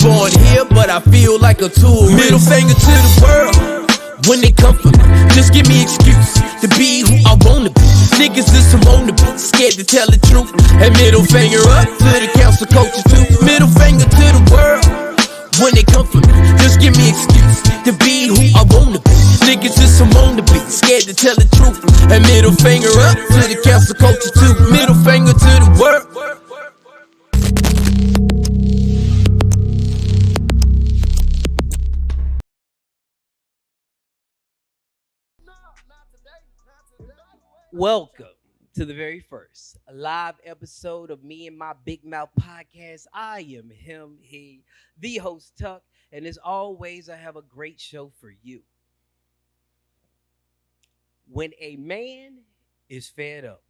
born here, but I feel like a tourist. Middle finger to the world when they come for me. Just give me excuse to be who I wanna be. Niggas is some on the beat, scared to tell the truth. And middle finger up to the council coaches too. Middle finger to the world when they come for me. Just give me excuse to be who I wanna be. Niggas is some on the beat, scared to tell the truth. And middle finger up to the council coaches too. Middle finger to the world. Welcome to the very first live episode of Me and My Big Mouth podcast. I am him, he, the host Tuck, and as always, I have a great show for you. When a man is fed up.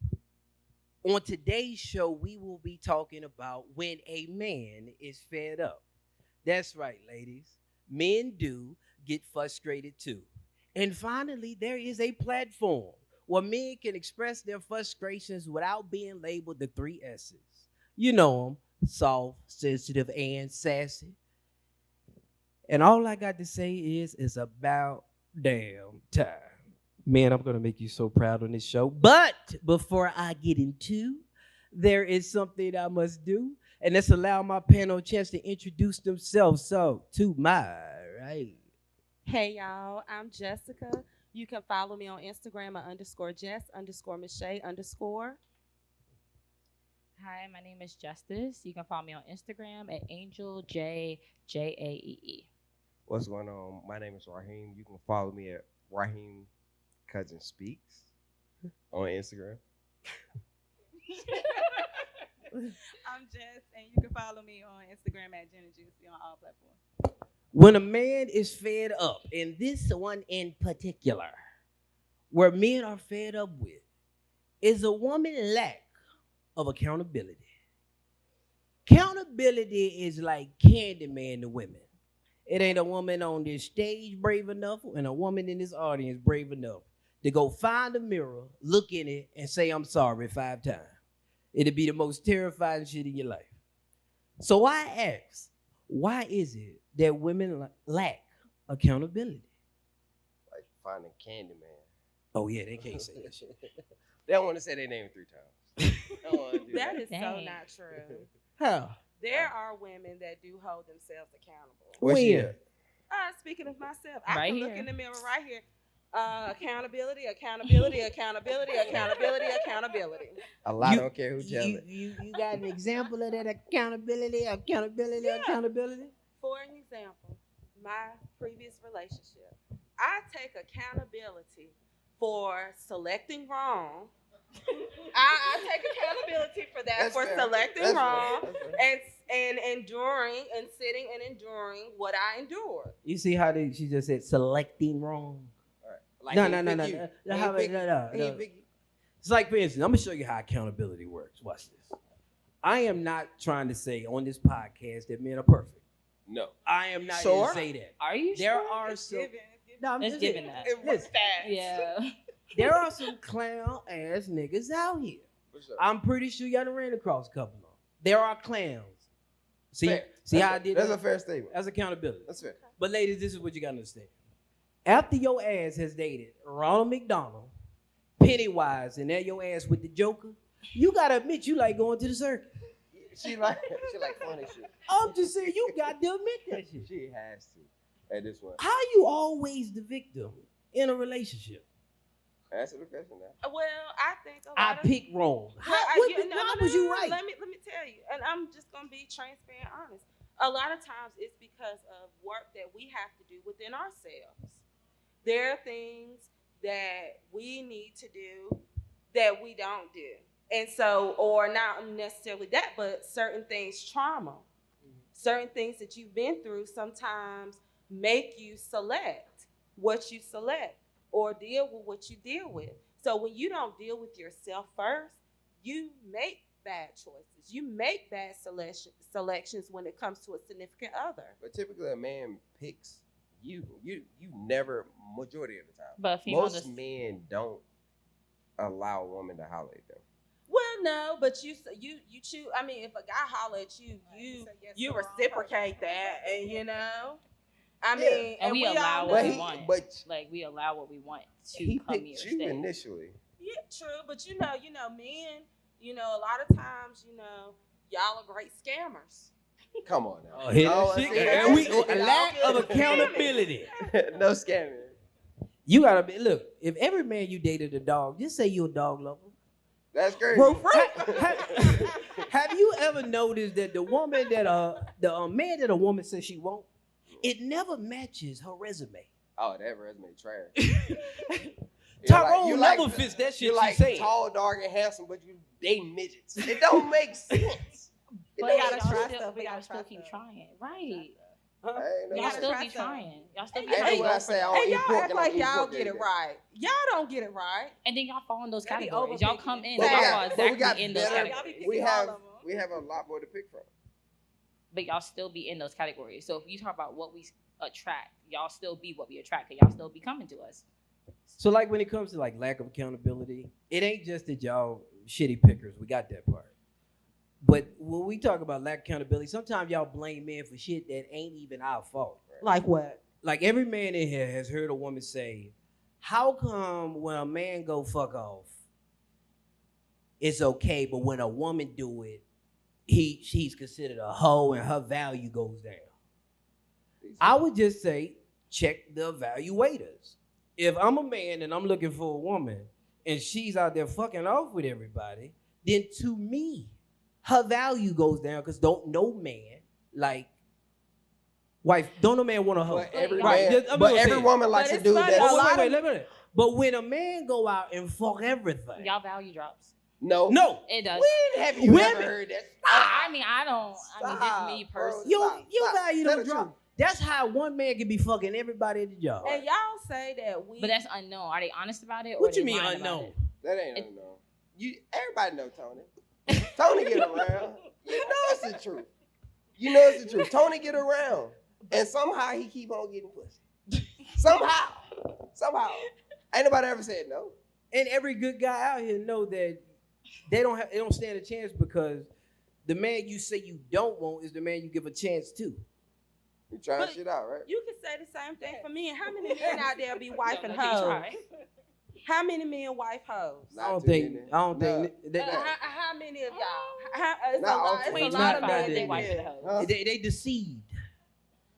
On today's show, we will be talking about when a man is fed up. That's right, ladies. Men do get frustrated too. And finally, there is a platform where men can express their frustrations without being labeled the 3 S's. You know them, soft, sensitive, and sassy. And all I got to say is, it's about damn time. Man, I'm going to make you so proud on this show. But before I get into, there is something I must do. And let's allow my panel a chance to introduce themselves. So, to my right. Hey, y'all. I'm Jessica. You can follow me on Instagram at _Jess_Michelle_. Hi, my name is Justice. You can follow me on Instagram at AngelJJaee. What's going on? My name is Raheem. You can follow me at Raheem Cousin Speaks on Instagram. I'm Jess, and you can follow me on Instagram at Jenna Juicy on all platforms. When a man is fed up, and this one in particular, where men are fed up with, is a woman's lack of accountability. Accountability is like Candyman to women. It ain't a woman on this stage brave enough and a woman in this audience brave enough to go find a mirror, look in it, and say, I'm sorry 5 times. It'd be the most terrifying shit in your life. So I ask, why is it that women lack accountability? Like finding Candyman. Oh, yeah, they can't say that shit. They don't want to say their name 3 times. They don't want to do That is so Dang. not true. How? There are women that do hold themselves accountable. Where's she When? at? Speaking of myself, I Right can look here. in the mirror right here. Accountability. A lot don't care who tells it. You got an example of that accountability? Yeah. For an example, my previous relationship, I take accountability for selecting wrong. I take accountability for that, That's for fair. selecting That's wrong fair. That's fair. and enduring and sitting and enduring what I endured. You see how she just said selecting wrong? Like No. he ain't pick you. He ain't pick you. He ain't pick you. It's like, for instance, I'm going to show you how accountability works. Watch this. I am not trying to say on this podcast that men are perfect. No. I am not Sure. going to say that. Are you There sure? are some... No, I'm It's just given saying. that. It was Listen, fast. Yeah. there are some clown ass niggas out here. For sure. I'm pretty sure y'all done ran across a couple of them. There are clowns. See Fair. how That's I did That's that? a fair statement. That's accountability. That's fair. But ladies, this is what you gotta understand. After your ass has dated Ronald McDonald, Pennywise, and that your ass with the Joker, you gotta admit you like going to the circus. She like funny shit. I'm just saying you got to admit that shit. She has to. At this one. How you always the victim in a relationship? Answer the question now. Well, I think a I lot of picked wrong. How, Well, why was you right? Let me tell you, and I'm just gonna be transparent, honest. A lot of times it's because of work that we have to do within ourselves. There are things that we need to do that we don't do, and so, or not necessarily that, but certain things, trauma, certain things that you've been through, sometimes make you select what you select or deal with what you deal with. So when you don't deal with yourself first, you make bad choices. You make bad selections when it comes to a significant other. But typically a man picks you. You never, majority of the time. But female Most just men don't allow a woman to holler at them. Well, know, but you choose. I mean, if a guy holler at you, you reciprocate that, and I mean, And we allow all what know. we want. Like we allow what we want to He come here. picked you Stay. initially. Yeah, true, but men, a lot of times, y'all are great scammers. Come on now. Oh, here No, that shit. see, And we that's- a lack of accountability. no scamming. You gotta be look. If every man you dated a dog, just say you a dog lover. That's crazy. Bro, have you ever noticed that the woman that the man that a woman says she won't, it never matches her resume. Oh, that resume trash. Tyrone never fits that shit. You're like tall, dark, and handsome, but you dating midgets. It don't make sense. But We y'all gotta still, trust we them. We gotta gotta still trust keep them. trying, right? Y'all Y'all still be trust them. trying. Y'all still be Hey, trying. what I say, I don't And eat y'all pork act and I like eat y'all pork get it every day. right. Y'all don't get it right. And then y'all fall in those They be categories. Y'all overpicking come it. in. But Y'all we are got, but we got exactly in those better. Y'all be categories. picking We all have of 'em. we have a lot more to pick from. But y'all still be in those categories. So if you talk about what we attract, y'all still be what we attract. And y'all still be coming to us. So like when it comes to like lack of accountability, it ain't just that y'all shitty pickers. We got that part. But when we talk about lack of accountability, sometimes y'all blame men for shit that ain't even our fault. Like what? Like every man in here has heard a woman say, "How come when a man go fuck off, it's okay, but when a woman do it, she's considered a hoe and her value goes down?" I would just say, check the evaluators. If I'm a man and I'm looking for a woman and she's out there fucking off with everybody, then to me, her value goes down because don't no man like wife, don't no man want a hoe. But every Right, man, I'm but gonna every say it. woman likes But to it's do funny, that. a lot of- Wait. But when a man go out and fuck everything, Y'all value drops. No, It does. When have you Women- ever heard that? I mean, I don't. I mean, Stop, just me bro. personally. your Stop. value Tell don't the drop. truth. That's how one man can be fucking everybody at the job. And y'all say that we. But that's unknown. Are they honest about it? Or What they you mean lying about unknown? it? That ain't It- unknown. Everybody know Tony. Tony get around. You know it's the truth. You know it's the truth. Tony get around, and somehow he keep on getting pussy. Somehow. Ain't nobody ever said no. And every good guy out here know that they don't stand a chance because the man you say you don't want is the man you give a chance to. You trying But shit out, right? You can say the same thing for me. And how many men out there be wife and Don't they hoes? try? How many men wife hoes? I don't too think. many. I don't No. think How many of y'all? It's Not a lot. often. It's a Not lot of five men days. that They wife do. and hoe. Huh? they deceived.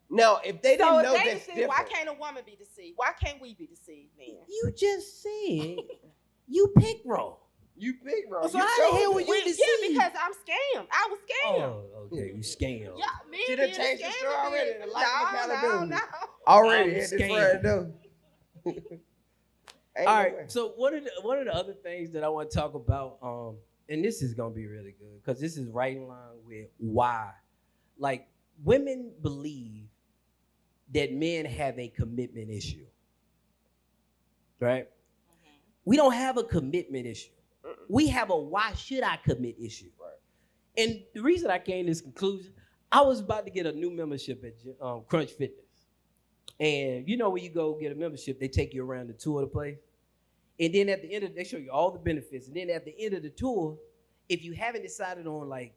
Now, if they didn't So know if they that's deceived, different. why can't a woman be deceived? Why can't we be deceived then? You just said you pick wrong. You pick wrong. So You how the chose hell it. would you Yeah, deceived? because I'm scammed. I was scammed. Oh, okay, you scammed. Yeah, me. She done being changed the scammed story already. is- The life of accountability. No. Already I'm at the scared. front door. Ain't All no right. way. So one of the other things that I want to talk about, and this is gonna be really good because this is right in line with why, like, women believe that men have a commitment issue, right? We don't have a commitment issue. We have a why should I commit issue. Right. And the reason I came to this conclusion, I was about to get a new membership at Crunch Fitness. And you know when you go get a membership, they take you around the tour of the place. And then at the end of they show you all the benefits. And then at the end of the tour, if you haven't decided on like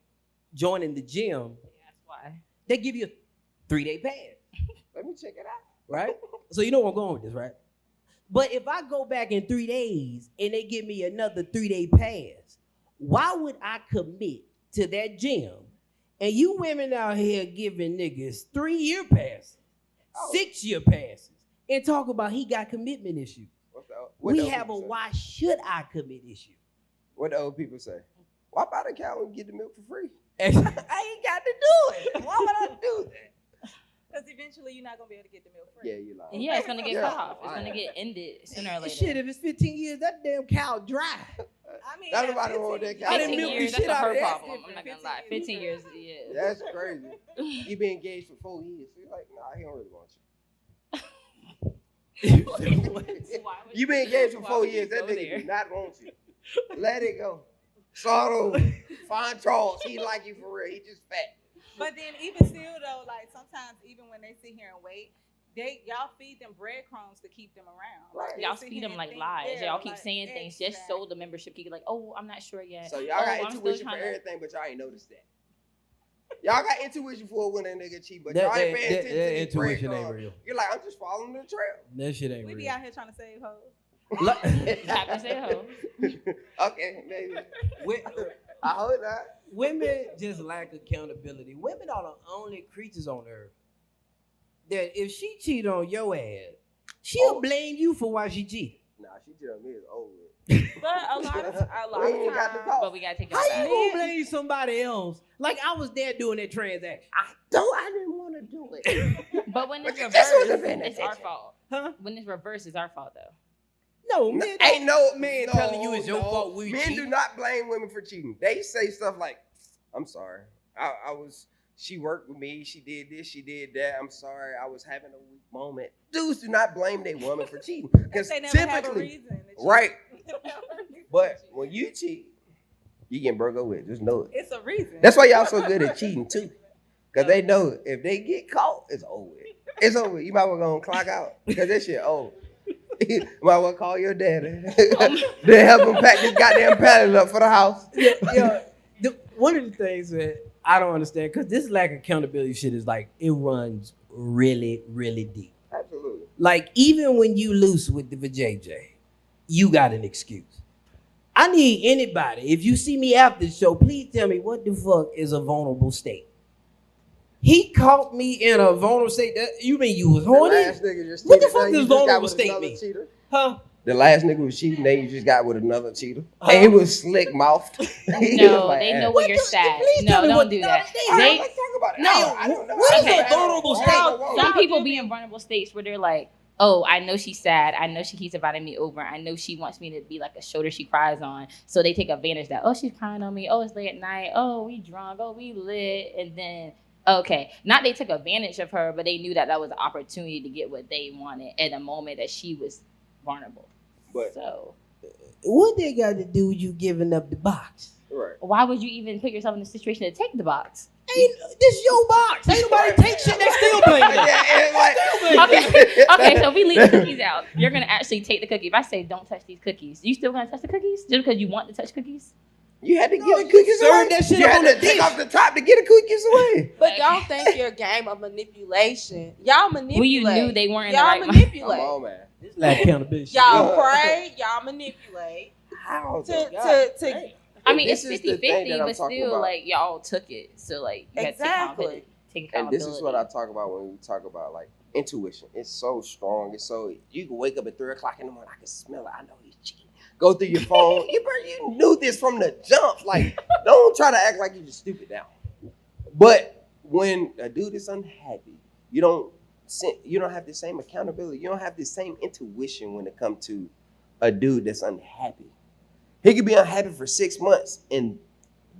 joining the gym, That's why. they give you a 3-day pass, Let me check it out. right? So you know where I'm going with this, right? But if I go back in 3 days and they give me another 3-day pass, why would I commit to that gym? And you women out here giving niggas 3-year passes, 6-year passes, and talk about he got commitment issues. What the We old have a people say? why should I commit issue. What the old people say? Why buy the cow and get the milk for free? I ain't got to do it. Why would I do that? Because eventually you're not gonna be able to get the milk free. Yeah, you lying. And yeah, it's gonna get Yeah. cut off. It's gonna get ended sooner or later. Shit, if it's 15 years, that damn cow dry. I mean, Not at nobody 15 want that years- guy. I didn't 15 milk the years, shit that's a out her of that. problem. I'm not gonna lie. 15 years, yeah. That's crazy. You been engaged for 4 years. So you're like, nah, he don't really want you. Why would You been engaged for why 4 would you years. That go nigga there? do not want you. Let it go. Start over. Find Charles. He like you for real. He just fat. But then even still though, like sometimes even when they sit here and wait, y'all feed them breadcrumbs to keep them around. Right. Y'all sit feed here them and like think, lies. yeah, Y'all keep like, saying things just so the membership can get like, oh, I'm not sure yet. So y'all Oh, got I'm still intuition for trying to- everything, but y'all ain't noticed that. Y'all got intuition for when a nigga cheat, but That- y'all ain't that- paying that- attention that to these intuition ain't breadcrumbs. real. You're like, I'm just following the trail. That shit ain't We real. be out here trying to save hoes. Happen to say a hoe. Okay, maybe. Wi- I hope not. Women just lack accountability. Women are the only creatures on earth that if she cheat on your ass, she'll blame you for why she cheated. Nah, she tell me it's over with. But a lot of We ain't even got to times, talk. But we gotta take How that you back. gonna blame somebody else? Like I was there doing that transaction. I didn't want to do it. But when it's But you just reversed, wasn't paying it's our attention. fault. Huh? When it's reversed, it's our fault though. No, man. Ain't no man no, telling you it's your no. fault we Men cheat. do not blame women for cheating. They say stuff like, "I'm sorry. She worked with me. She did this. She did that. I'm sorry. I was having a weak moment." Dudes do not blame their woman for cheating because They never have a typically, reason. to cheat. right. But when you cheat, you get broke up with. Just know it. It's a reason. That's why y'all so good at cheating too, because they know if they get caught, it's over. It's over. You might well go and clock out because that shit old. You might well call your daddy. They help him pack this goddamn pallet up for the house. Yeah, one of the things that I don't understand, because this lack of accountability shit is like, it runs really, really deep. Absolutely. Like, even when you loose with the vajayjay, you got an excuse. I need anybody, if you see me after the show, please tell me what the fuck is a vulnerable state. He caught me in a vulnerable state. You mean you was The horny? last nigga just What the cheated, fuck then does you just got vulnerable with state another mean? cheater. Huh? The last nigga was cheating, then you just got with another cheater. And he was slick mouthed. No, they know when you're sad. please No, tell me don't what- do no, that. they- All right, They, let's talk about it. No, I don't know. what is a vulnerable state? some people be in vulnerable states where they're like, oh, I know she's sad. I know she keeps inviting me over. I know she wants me to be like a shoulder she cries on. So they take advantage that, oh, she's crying on me. Oh, it's late at night. Oh, we drunk. Oh, we lit. And then, okay, not they took advantage of her, but they knew that that was an opportunity to get what they wanted at a moment that she was vulnerable. But So What they got to do with you giving up the box? right. why would you even put yourself in a situation to take the box? Ain't this your box? Ain't nobody take shit. They still blaming it. Yeah, and like, Okay, so if we leave the cookies out, you're gonna actually take the cookie. If I say don't touch these cookies, you still gonna touch the cookies just because you want to touch cookies? you had to No, get the you cookies served away. that shit you up had on to the take dish. off the top to get the cookies away. but don't think you're a game of manipulation. Y'all manipulate. When you knew they weren't in the y'all right mind. Come manipulate. on, man. This lack accountability. Y'all Yeah. pray. Y'all manipulate How? to I mean, This it's is the thing 50-50, that I'm but talking still, about. like, y'all took it. So, like, you had to take accountability. And this is what I talk about when we talk about like intuition. It's so strong. It's so you can wake up at 3 o'clock in the morning. I can smell it. I know he's cheating. Go through your phone. You knew this from the jump. Like, don't try to act like you're just stupid now. But when a dude is unhappy, you don't have the same accountability. You don't have the same intuition when it comes to a dude that's unhappy. He could be unhappy for 6 months, and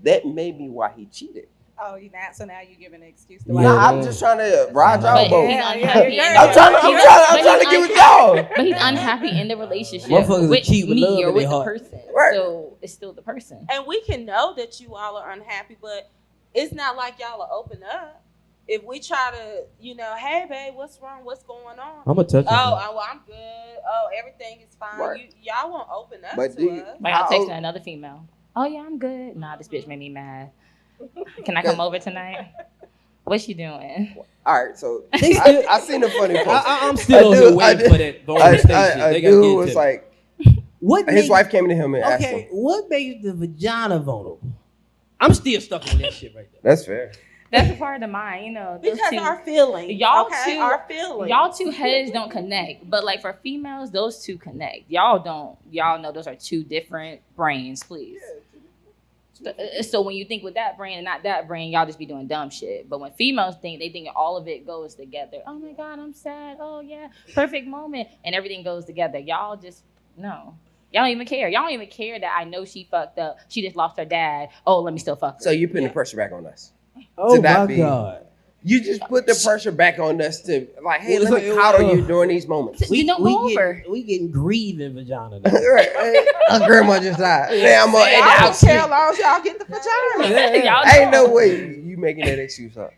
that may be why he cheated. Oh, so now you giving an excuse to Yeah. why? Nah, I'm just trying to ride y'all But boat. he's Yeah, unhappy. yeah, in yeah. the- I'm trying But to he's get with unhappy- y'all. But he's unhappy in the relationship Motherfuckers with cheat with me love or in with their the heart. person. Right. So it's still the person. and we can know that you all are unhappy, but it's not like y'all will open up. If we try to, hey, babe, what's wrong? What's going on? I'm gonna touch Well, I'm good. Oh, everything is fine. Right. Y'all won't open up But to do you- us. Like, I'll How text old- another female. Oh, yeah, I'm good. Nah, this bitch made me mad. Can I come over tonight? What's she doing? All right, so They still- I seen the funny post. I'm still I here do- waiting I for that vulnerable state shit. A They gotta dude get was to like, what his makes, wife came to him and asked okay, him. what makes the vagina vulnerable? I'm still stuck on that shit right there. That's fair. That's a part of mine, those Because two. our feelings. Y'all okay? two- Our feelings. Y'all two heads don't connect, but like for females, those two connect. Y'all don't. Y'all know those are two different brains, please. So when you think with that brain and not that brain, y'all just be doing dumb shit. But when females think, they think all of it goes together. Oh my God, I'm sad. Oh yeah, perfect moment, and everything goes together. Y'all just no. Y'all don't even care. Y'all don't even care that I know she fucked up. She just lost her dad. Oh, let me still fuck her. So you putting the pressure back on us. Oh To not my be- god. You just put the pressure back on us to like, hey, Well, let me so- coddle you during these moments. You don't go over. We getting grieving vagina now. Right. Her grandma just died. Yeah, I'm gonna Hey, end the I don't house. care as long as y'all get the vagina. Y'all Ain't don't. no way you making that excuse up.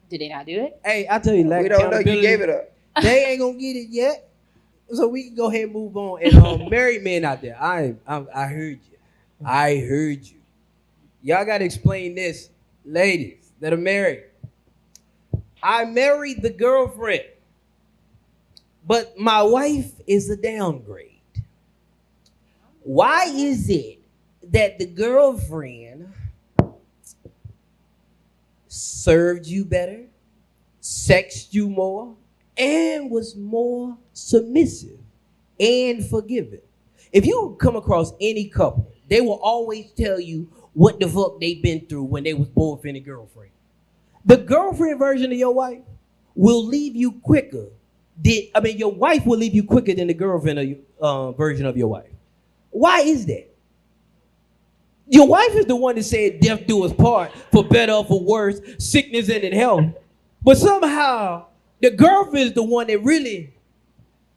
Did they not do it? Hey, I tell you, lack We don't know. You accountability- gave it up. They ain't gonna get it yet. So we can go ahead and move on. And married men out there, I heard you. I heard you. Y'all gotta explain this, ladies that are married. I married the girlfriend, but my wife is a downgrade. Why is it that the girlfriend served you better, sexed you more, and was more submissive and forgiving? If you come across any couple, they will always tell you what the fuck they been through when they was boyfriend and girlfriend. The girlfriend version of your wife will leave you quicker. Your wife will leave you quicker than the girlfriend version of your wife. Why is that? Your wife is the one that said death do us part, for better or for worse, sickness and in health. But somehow, the girlfriend is the one that really...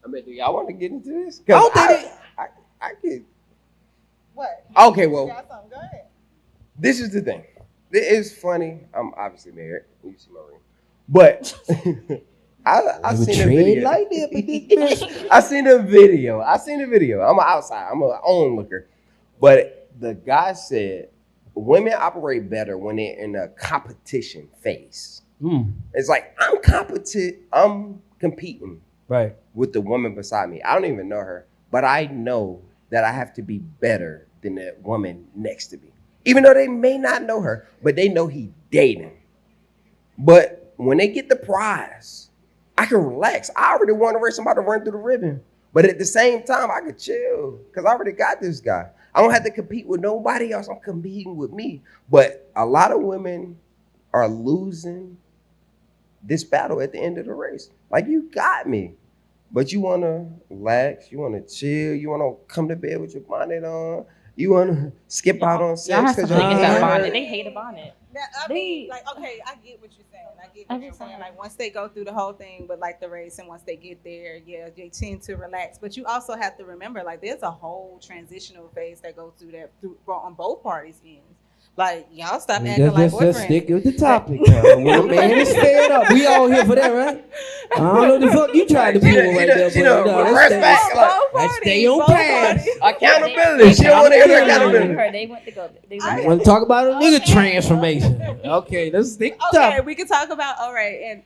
Do y'all want to get into this? I don't think I could... What? Okay, well, You got something? Go ahead. this is the thing. It's funny. I'm obviously married. You see my ring. But I seen a video. Like that, but this bitch... I seen a video. I'm outside. I'm an onlooker. But the guy said women operate better when they're in a competition phase. It's like I'm competing Right. with the woman beside me. I don't even know her, but I know that I have to be better than the woman next to me. Even though they may not know her, but they know he dating. But when they get the prize, I can relax. I already want to race somebody to run through the ribbon. But at the same time, I can chill because I already got this guy. I don't have to compete with nobody else. I'm competing with me. But a lot of women are losing this battle at the end of the race. Like, you got me. But you want to relax. You want to chill. You want to come to bed with your bonnet on. You want to skip out on sex. Y'all have to because think you're that tired. bonnet. They hate a bonnet. I mean, like, okay, I get what you're saying. I get what I'm you're just saying. saying. Like, once they go through the whole thing, but like the race, and once they get there, yeah, they tend to relax. But you also have to remember, like, there's a whole transitional phase that goes through on both parties' ends. Like, y'all stop acting like boyfriends. Let's stick with the topic now. Well, man, it's stand up. We all here for that, right? I don't know what the fuck you tried to pull right there, but reverse back. let's stay on path. Accountability. She don't want to hear the accountability. They went to go. They I went want to talk about a nigga transformation. Okay, let's stick to Okay, topic. we can talk about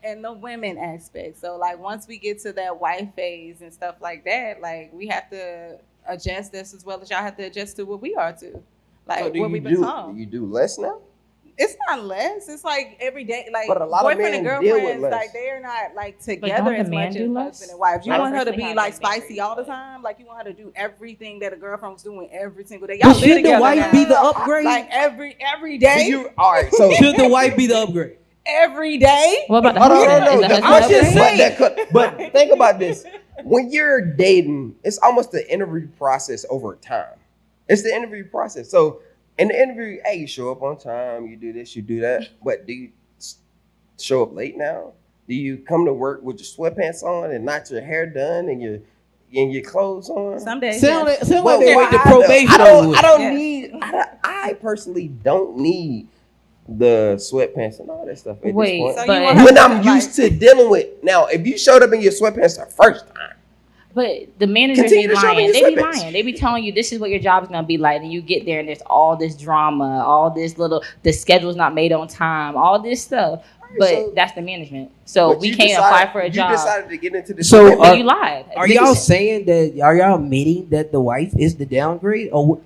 and the women aspect. So like once we get to that wife phase and stuff like that, like we have to adjust this as well as y'all have to adjust to what we are too. Like So what we've been taught. do you do less now? It's not less. It's like every day. Like But a lot of boyfriend and men deal with girlfriends, less. like they're not like don't together as the man much do as less? husband and wife. You I want her to personally be like haven't been spicy married, all the but- time. Like you want her to do everything that a girlfriend was doing every single day. Y'all But live should the together wife now. be the upgrade? Like every So day, you all right? So Should the wife be the upgrade? every day. What about the Hold on, husband? no, Is no. the The husband I'm just upgrade? saying. but think about this. When you're dating, it's almost the interview process over time. It's the interview process. So in the interview, hey, you show up on time, you do this, you do that. But do you show up late now? Do you come to work with your sweatpants on and not your hair done and your clothes on? Some days. Sound yes. like Well, they went to why probation. though? over with. I don't Yeah. need. I personally don't need the sweatpants and all that stuff at Wait, this point. So but, you want her When to, I'm like- used to dealing with now, if you showed up in your sweatpants the first time, but the managers Continue be to show me lying. your They be sweatpants. lying. They be telling you this is what your job is gonna be like, and you get there and there's all this drama, all this the schedule's not made on time, all this stuff. But so- that's the management. So but we you can't decided- apply for a you job. decided to get into this. So, commitment. But you lied. Are y'all saying that? Are y'all admitting that the wife is the downgrade, or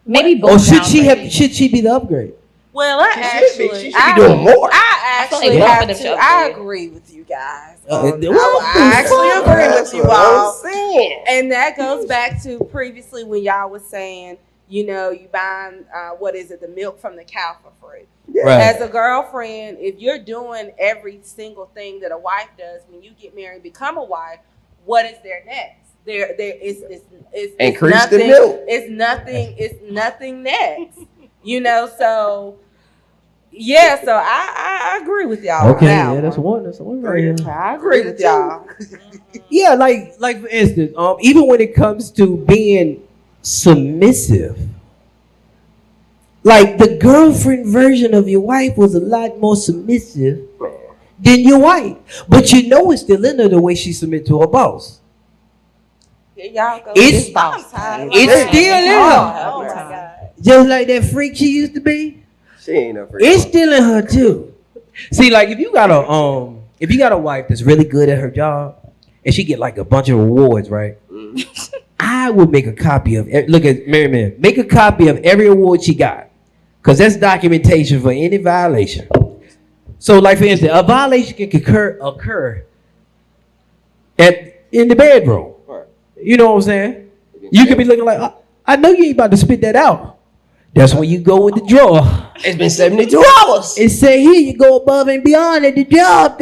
Maybe or both. should she have? downgrades. Should she be the upgrade? Well, I She should be doing more. I thought actually they have both of them to. should I upgrade. agree with you guys. What the I actually fuck? agree That's with you what I'm all. saying. And that goes back to previously when y'all was saying, you know, you buying the milk from the cow for free. Yeah. Right. As a girlfriend, if you're doing every single thing that a wife does when you get married and become a wife, what is there next? There is it's Increase nothing, the milk. It's nothing next. You know, so yeah, so I agree with y'all. on Okay, that yeah, that's one. one. That's one right here. I agree with y'all. Yeah, like for instance, even when it comes to being submissive, like the girlfriend version of your wife was a lot more submissive then you're white. But you know it's still in her the way she submit to her boss. Here y'all go. It's- This boss time. it's still in her. Oh my God. Just like that freak she used to be. She ain't no freak. It's still in her too. See, like if you got a wife that's really good at her job and she get like a bunch of awards, right? I would make a copy of look at Mary Man. Make a copy of every award she got. Cause that's documentation for any violation. So like for instance, a violation can occur in the bedroom. Right. You know what I'm saying? You could be looking like, I know you ain't about to spit that out. That's when you go in the drawer. It's been 72 hours. It say here you go above and beyond at the job.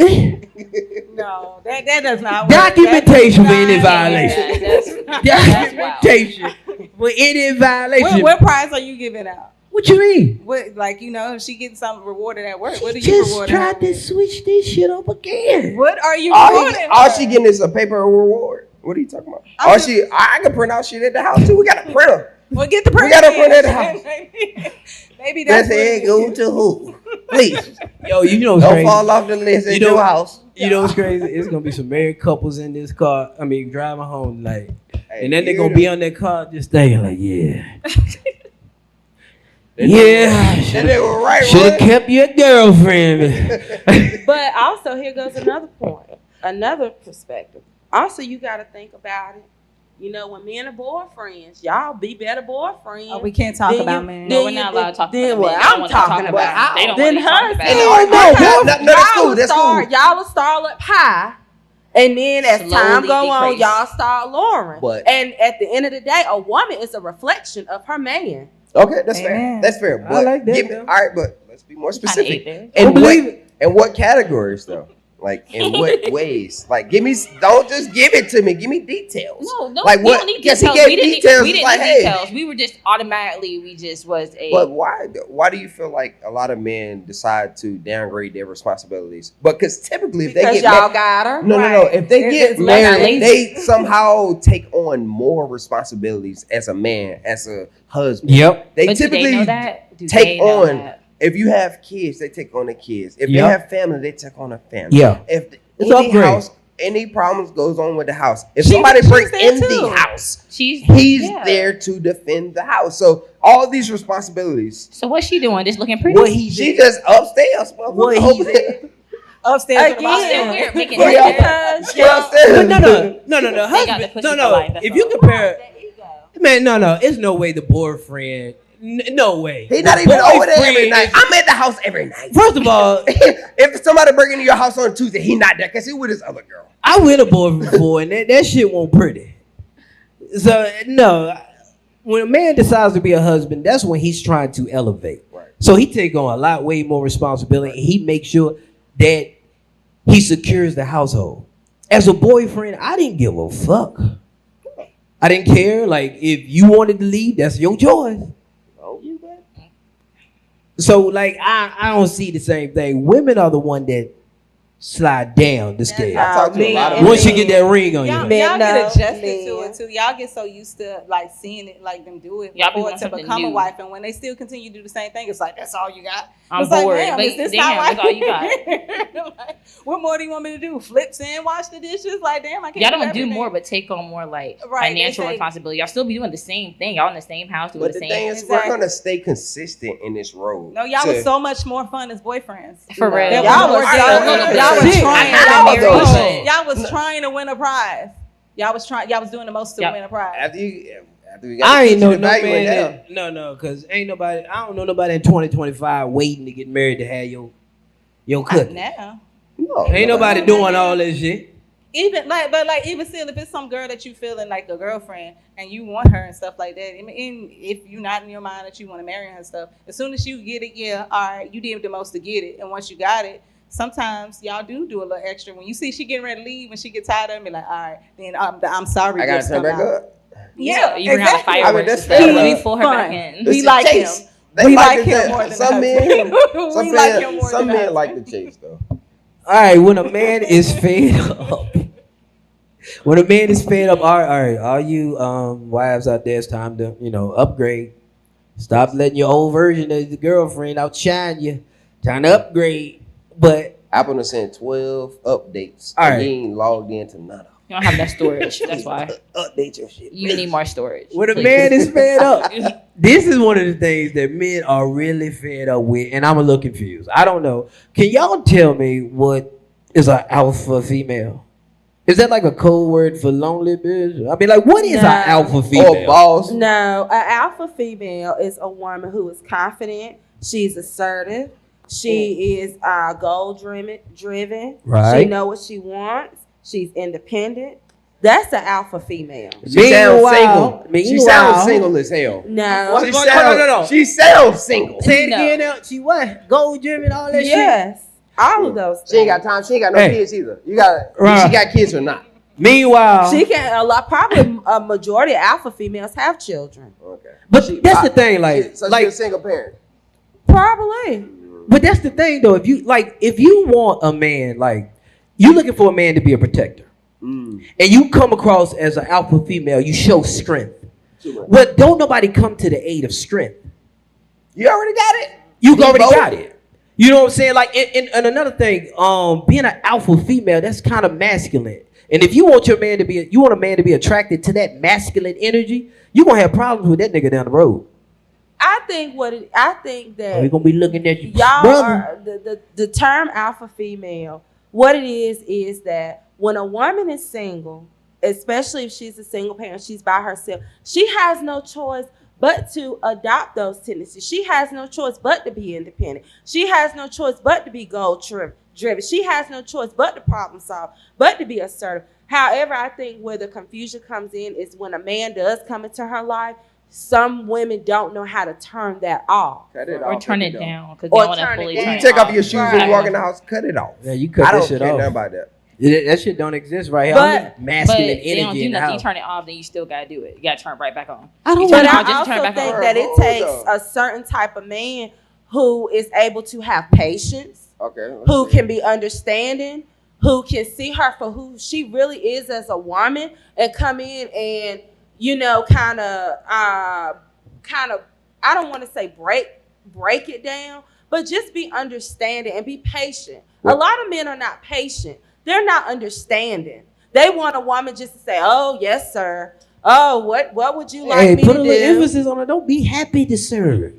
No, that does not work. Documentation for any That violation. That's wild. Documentation for any violation. What prize are you giving out? What you mean? What, like, you know, if she getting something rewarded at work, what are you Just rewarding her tried to with? switch this shit up again. What are you All rewarding all her? she getting is a paper reward. What are you talking about? I'm All just- I can print out shit at the house too. We got a printer. Well, get the We print. got a in. print at the house. Maybe that's That what said, it go is. to who? Please. Yo, you know what's Don't crazy? fall off the list at You know- your house. You know what's crazy? It's gonna be some married couples in this car. I mean, driving home, like, and then they're gonna be on their car just thinking, like, yeah, yeah, That they were right, should have one. kept your girlfriend. But also, here goes another point, another perspective. Also, you got to think about it. You know, when men are boyfriends, y'all be better boyfriends. Oh, we can't talk Then about you- men. No, we're not allowed to talk then about what men. They don't I'm wanna talk talking about about. it. They don't Then wanna talk her about thing- it. No, because that's cool, y'all will that's start- cool. Y'all will start up high, and then as time Slowly go on, decrease. y'all start lowering. But- and at the end of the day, a woman is a reflection of her man. Okay, that's fair. Amen. That's fair. I But like that, give me, though. all right, but let's be more Kinda specific. ate there. And believe what it. and what categories though? Like in what ways? Like give me. Don't just give it to me. Give me details. No, Like we what? don't need Yes, details. he gave We didn't details. need, we It's didn't like, need hey. details. We were just automatically, we just was a. But why? Why do you feel like a lot of men decide to downgrade their responsibilities? Because typically, if they Because get y'all married, got her. no. If they get It's married, lazy. they somehow take on more responsibilities as a man, as a husband. Yep. They but do typically they know that? Do take they know on. that? If you have kids, they take on the kids. If Yep. they have family, they take on a family. Yeah. If It's any upgrade. house, any problems goes on with the house. If She- somebody she's breaks there in too. the house, She's he's yeah. there to defend the house. So all these responsibilities. So what's she doing? Just looking pretty? What he She just upstairs. What he Over said. there. Upstairs with the Again. boss. Still weird, making Well, it y'all- weird. Because She upstairs. No. They got the Husband, pussy for no. life, that's If you all. compare, man, no. It's no way the boyfriend. No way. He's not The even over there every boyfriend night. is- I'm at the house every night. First of all, If somebody break into your house on Tuesday, he not there because he with his other girl. I with a boyfriend before, and that shit won't pretty. So no, when a man decides to be a husband, that's when he's trying to elevate. Right. So he take on a lot way more responsibility. And he makes sure that he secures the household. As a boyfriend, I didn't give a fuck. I didn't care. Like if you wanted to leave, that's your choice. Oh, you bet. So like I don't see the same thing. Women are the one that slide down the scale. I talk to a lot of Once you women. get that ring on Y'all, you. Men y'all know, get adjusted men. to it too. Y'all get so used to like seeing it, like them do it Y'all be before wanting to something become a new. wife, and when they still continue to do the same thing, it's like that's all you got. I'm It's like, bored. damn, But is this damn, not that's all you got? Like, what more do you want me to do? Flip in, wash the dishes? Like, damn, I can't. Y'all don't do everything. more, but take on more like Right, financial they say- responsibility. Y'all still be doing the same thing. Y'all in the same house doing But the the same. thing is, Exactly. we're gonna stay consistent in this road. No, y'all to- was so much more fun as boyfriends. For real. Y'all Y'all was was y'all so was- good. y'all was Shit. trying. I Y'all know was, those. y'all was trying to win a prize. Y'all was trying. Y'all was doing the most to Yep. win a prize. After we got I ain't know the no value man in that, no, cause ain't nobody. I don't know nobody in 2025 waiting to get married to have your cookie. Now, No, Ain't nobody doing all that shit. even even still, if it's some girl that you feeling like a girlfriend and you want her and stuff like that, I mean, if you're not in your mind that you want to marry her and stuff, as soon as you get it, yeah, all right, you did the most to get it, and once you got it. Sometimes y'all do a little extra. When you see she getting ready to leave, when she get tired of it, be like, all right, then I'm sorry. I gotta gifts turn come back out. up. Yeah, you bring out the exactly. fireworks. I mean, that's and stuff. fair. Let me pull her back Fun. in. We It's like a chase. him. They We like like to him chase. more than Some the men, husband. some We like him men, more some than the men like husband. to chase though. All right, when a man is fed up, when a man is fed up, all right, all you wives out there, it's time to upgrade. Stop letting your old version of the girlfriend outshine you. Time to upgrade. But Apple done sent 12 updates. All And right. you ain't logged into none of them. You don't have enough storage. That's why. Update your shit. You need more storage. When a please. man is fed up, this is one of the things that men are really fed up with, and I'm a little confused. I don't know. Can y'all tell me what is an alpha female? Is that like a code word for lonely bitch? I mean, like, what is No. an alpha female? Or boss. No, an alpha female is a woman who is confident. She's assertive. She is goal driven. Right. She know what she wants. She's independent. That's an alpha female. She sounds Meanwhile- single. She sounds single as hell. No. She No, sounds, no. She sounds single. Say it No. again now. She what? Gold driven, all that shit? Yes. All of those things. She ain't got time. She ain't got no Hey. kids either. You got. Right. She got kids or not? Meanwhile, She can probably a majority of alpha females have children. Okay. but She- that's the thing, like, so like, she's a single parent. Probably. but that's the thing though. If you want a man, like, you looking for a man to be a protector, and you come across as an alpha female, you show strength. Too much. But don't nobody come to the aid of strength. You already got it. You Be already bold. got it. You know what I'm saying? Like, and another thing, being an alpha female, that's kind of masculine. And if you want your man to be, you want a man to be attracted to that masculine energy, you're gonna have problems with that nigga down the road. I think that We're gonna be looking at you, y'all brother. are the term alpha female. What it is that when a woman is single, especially if she's a single parent, she's by herself, she has no choice but to adopt those tendencies. She has no choice but to be independent. She has no choice but to be goal driven. She has no choice but to problem solve, but to be assertive. However, I think where the confusion comes in is when a man does come into her life, some women don't know how to turn that off. Cut it Or off. turn cut it down because Or they want to turn it fully down. turn You it take off off. your shoes when Right. you walk in the house. Cut it off. Yeah, you cut I that don't shit care off. nothing about that. That shit don't exist right here. I But, need but masculine they energy don't do in the nothing. You house. turn it off, then you still gotta do it. You gotta turn it right back on. I don't You But turn it I on, just turn it also back think on. that it Hold takes up. a certain type of man who is able to have patience, Okay. who can be understanding, who can see her for who she really is as a woman, and come in and kind of I don't want to say break it down, but just be understanding and be patient. A lot of men are not patient. They're not understanding. They want a woman just to say, "Oh, yes, sir. Oh, what would you like Hey, me put to a do?" little emphasis on it. Don't be happy to serve.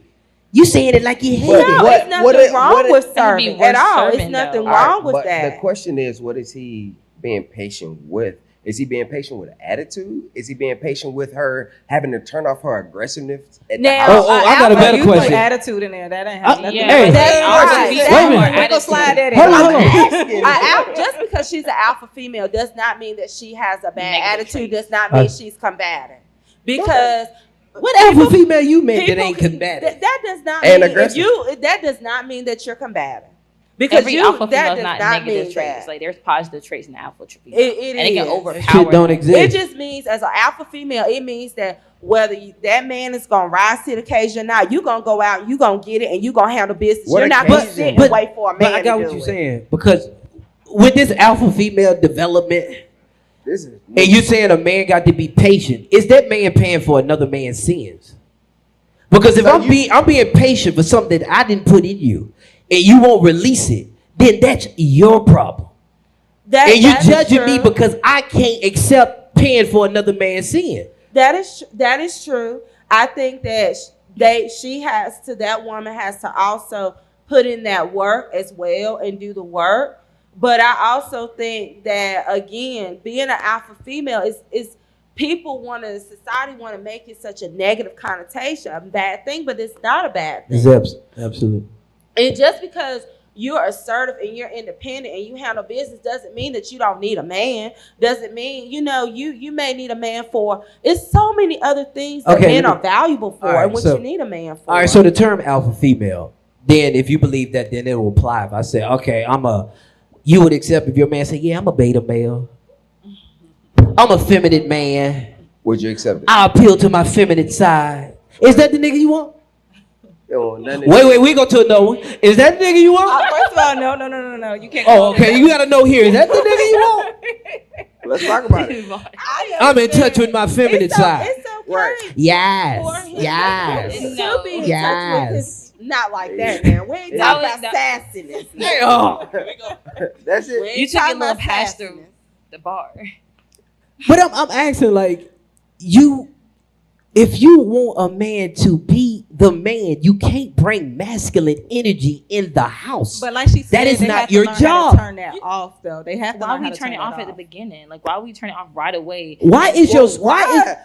You saying it like you hate But it. No, what- it's nothing what it- wrong what it- with It would be serving worth at all. It's serving, nothing though. All right, wrong with but that. the question is, what is he being patient with? Is he being patient with attitude? Is he being patient with her having to turn off her aggressiveness at the Now, house? I got a better you question. Put attitude in there. That ain't have nothing Yeah, to do with that's it. right. Be Wait a more minute. We're gonna attitude. slide that in. Hold on, I'm hold on. asking. Just because she's an alpha female does not mean that she has a bad Negative attitude. traits. Does not mean she's combative. Because What alpha female you met that people- ain't combative? That does not And mean aggressive. that does not mean that you're combative. Because Every alpha female that is does not not negative mean traits. that. Like there's positive traits in the alpha female. It and it can is. overpower. That shit don't them. exist. It just means as an alpha female, it means that whether that man is gonna rise to the occasion or not, you gonna go out and you gonna get it and you gonna handle business. What You're not gonna occasion? sit and But- wait for a man But I got to what do you're it. saying, because with this alpha female development, This is and you saying a man got to be patient, is that man paying for another man's sins? Because if So I'm being patient for something that I didn't put in you, and you won't release it, then that's your problem. That And you is judging me true. because I can't accept paying for another man's sin. That is true. I think that that woman has to also put in that work as well and do the work. But I also think that again, being an alpha female is society want to make it such a negative connotation, a bad thing, but it's not a bad thing. Absolutely. And just because you're assertive and you're independent and you handle business doesn't mean that you don't need a man. Doesn't mean, you may need a man for. It's so many other things that Okay, men let me- are valuable for all right, and what so- you need a man for. All right, so the term alpha female, then if you believe that, then it will apply. If I say, okay, you would accept if your man say, yeah, I'm a beta male. I'm a feminine man. would you accept it? I appeal to my feminine side. Is that the nigga you want? Yo, nothing- Wait, we go to another one. Is that the nigga you want? First of all, no. You can't. Oh, okay, you gotta know here. Is that the nigga you want? Let's talk about it. I'm in touch with my feminine side. It's okay. Right. for Yes, him yes. to be in touch with Yes. Not like that, man. We ain't talking about sassiness. That's it. We You ain't took talking it a little about past sassiness. the bar. But I'm asking, like, if you want a man to be the man, you can't bring masculine energy in the house. But like she said, that is they not have to your learn how to job. turn that off, though. They have to Why learn we how to turn it off at the beginning? Like, why we turn it off right away? Why is your Turn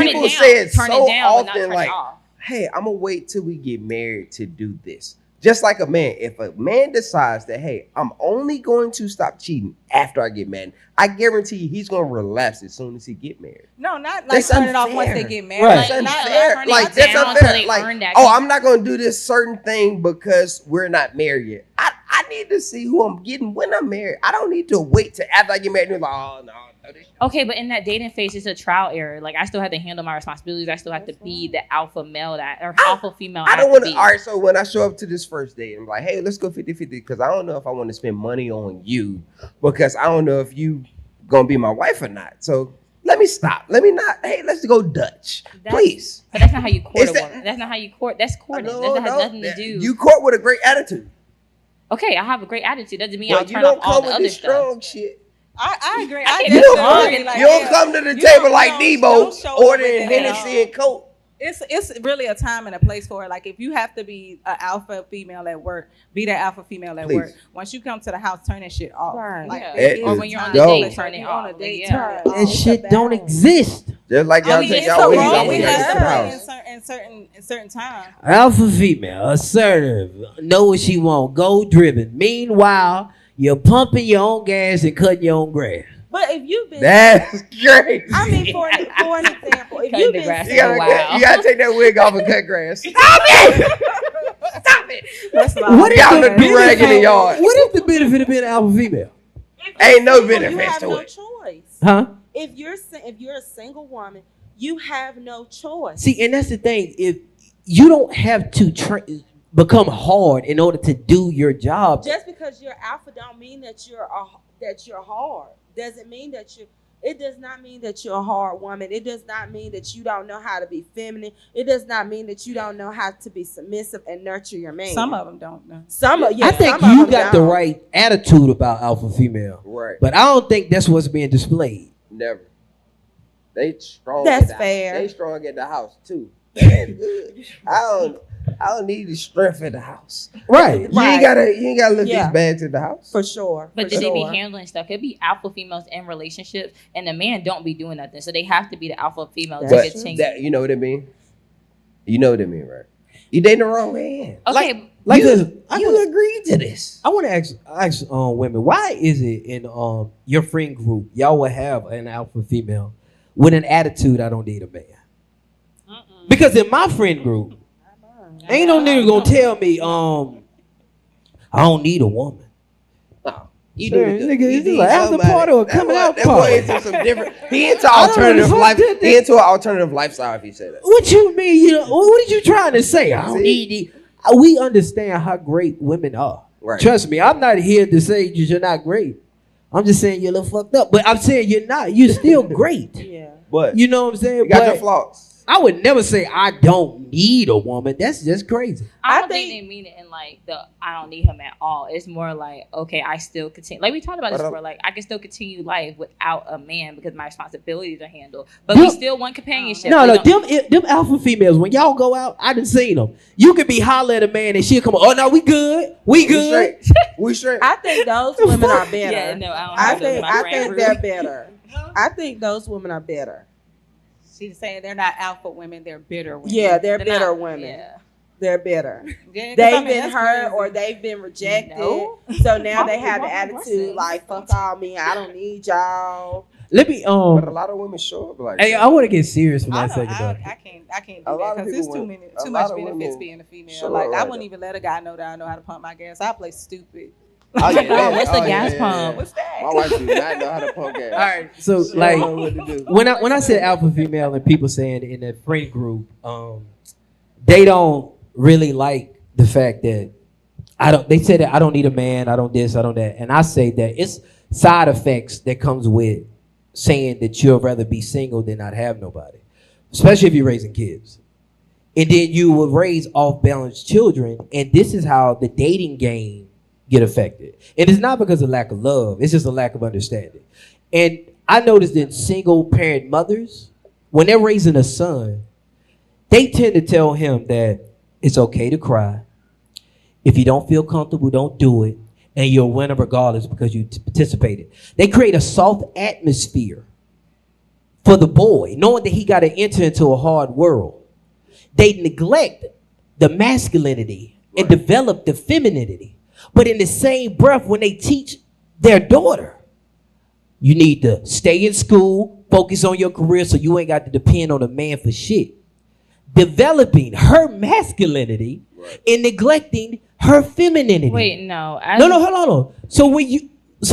People it down. say it Turn so it down, but not often, turn like, it off. hey, I'm gonna wait till we get married to do this. Just like a man, if a man decides that, hey, I'm only going to stop cheating after I get married, I guarantee you he's gonna relapse as soon as he get married. No, not like That's turn it off once unfair. they get married. Right. That's Like, unfair. turn it Like, that's down unfair. till they Like, earn that oh, I'm not gonna do this certain thing because we're not married yet. I need to see who I'm getting when I'm married. I don't need to wait till after I get married and be like, oh no. Okay, but in that dating phase, it's a trial error. Like, I still have to handle my responsibilities. I still have to be the alpha male alpha female. I don't have want to to. be. All right, so when I show up to this first date, I'm like, hey, let's go 50-50 because I don't know if I want to spend money on you because I don't know if you gonna be my wife or not. So let me stop. Let me not. Hey, let's go Dutch, please. But that's not how you court Is a that- woman. That's not how you court. That's courting. No, that has no, nothing to do. You court with a great attitude. Okay, I have a great attitude. Doesn't mean Well, I'll you turn don't off all come the with other this stuff. strong shit. I agree. I I can't You do don't, definitely come, agree. Like, you don't yeah, come to the you table don't- like you Debo don't show up ordering with that at Hennessy and Coke. It's really a time and a place for it. Like if you have to be an alpha female at work, be that alpha female at Please. work. Once you come to the house, turn that shit off. Right. Like, Yeah. It Or is when you're on the the date, date, turn it You're on off. a date, Yeah. turn it That off. shit don't exist. Just like I y'all mean, take it's y'all so wings wrong. off We when y'all have get to to the play house. in certain time. Alpha female, assertive, know what she want, goal driven. Meanwhile, you're pumping your own gas and cutting your own grass. But if you've been, That's great. I mean, for an example, if Cutting you've the been, grass. You gotta, Wow. you gotta take that wig off and cut grass. First of all, What is Y'all the look do-rag in the yard. What is the benefit of being an alpha female? Ain't no single, you benefits have to no it. choice. Huh? If you're a single woman, you have no choice. See, and that's the thing. If you don't have to become hard in order to do your job. Just because you're alpha don't mean that you're hard. Doesn't mean that you. It does not mean that you're a hard woman. It does not mean that you don't know how to be feminine. It does not mean that you don't know how to be submissive and nurture your man. some of them don't know. I think you got the right attitude about alpha female, Right. but I don't think that's what's being displayed. Never. They strong. That's at the fair. House. They strong at the house too. That's good. I don't need the strength at the house. Right. You ain't gotta lift Yeah. these bags at the house. For sure. But for did they be sure. handling stuff? It'd be alpha females in relationships, and the man don't be doing nothing. So they have to be the alpha female to But continue. that, you know what I mean? You know what I mean, right? You dating the wrong man. Okay, Like you, this, you agreed to this. I want to ask women, why is it in your friend group y'all will have an alpha female with an attitude I don't need a man? Because in my friend group, ain't no nigga gonna tell me I don't need a woman. No. You nigga, it's an after party or coming out That party. boy into some different. He into I don't alternative know, life. fuck that. He into an alternative lifestyle. If you say that. What you mean? You know, what are you trying to say? I don't See? need it. We understand how great women are. Right. Trust me, I'm not here to say you're not great. I'm just saying you're a little fucked up. But I'm saying you're not. You're still great. Yeah. But You know what I'm saying? you got But your flaws. I would never say I don't need a woman. That's just crazy. I I don't think think- they mean it in like I don't need him at all. It's more like, okay, I still continue. Like we talked about this But, before. Like I can still continue life without a man because my responsibilities are handled. But we Them- still want companionship. No, We no, don't- them alpha females, when y'all go out, I done seen them. You could be holler at a man and she'll come, oh no, we good. We We good. straight. We straight. I think those women are better. Yeah, no, I don't I have those in think my I friend think group. they're better. I think those women are better. She's saying they're not alpha women; they're bitter women. Yeah, they're They're bitter not- women. Yeah. They're bitter. Yeah, 'cause They've I mean, been that's hurt crazy. or they've been rejected. No. So now Why they would have you the want attitude horses? like fuck all me. I don't need y'all. Let me But a lot of women show up like hey, that. I want to get serious for I, one second. though. I can't A do lot that of because it's people too went- many, a too lot much of benefits women being a female. show Like up I like wouldn't even let a guy know that I know how to pump my gas. I play stupid. Oh, yeah, Oh, what's the gas yeah, pump? yeah. What's that? My wife do not know how to pump gas. All right, so She don't like know what to do. when I said alpha female and people saying in that friend group, they don't really like the fact that they say that I don't need a man, I don't this, I don't that. And I say that it's side effects that comes with saying that you'll rather be single than not have nobody. Especially if you're raising kids. And then you will raise off-balance children, and this is how the dating game get affected. And it's not because of lack of love; it's just a lack of understanding. And I noticed that single-parent mothers, when they're raising a son, they tend to tell him that it's okay to cry. If you don't feel comfortable, don't do it, and you'll win regardless because you participated. They create a soft atmosphere for the boy, knowing that he got to enter into a hard world. They neglect the masculinity and develop the femininity. But in the same breath, when they teach their daughter, you need to stay in school, focus on your career so you ain't got to depend on a man for shit. Developing her masculinity and neglecting her femininity. Wait, no. No, hold on. So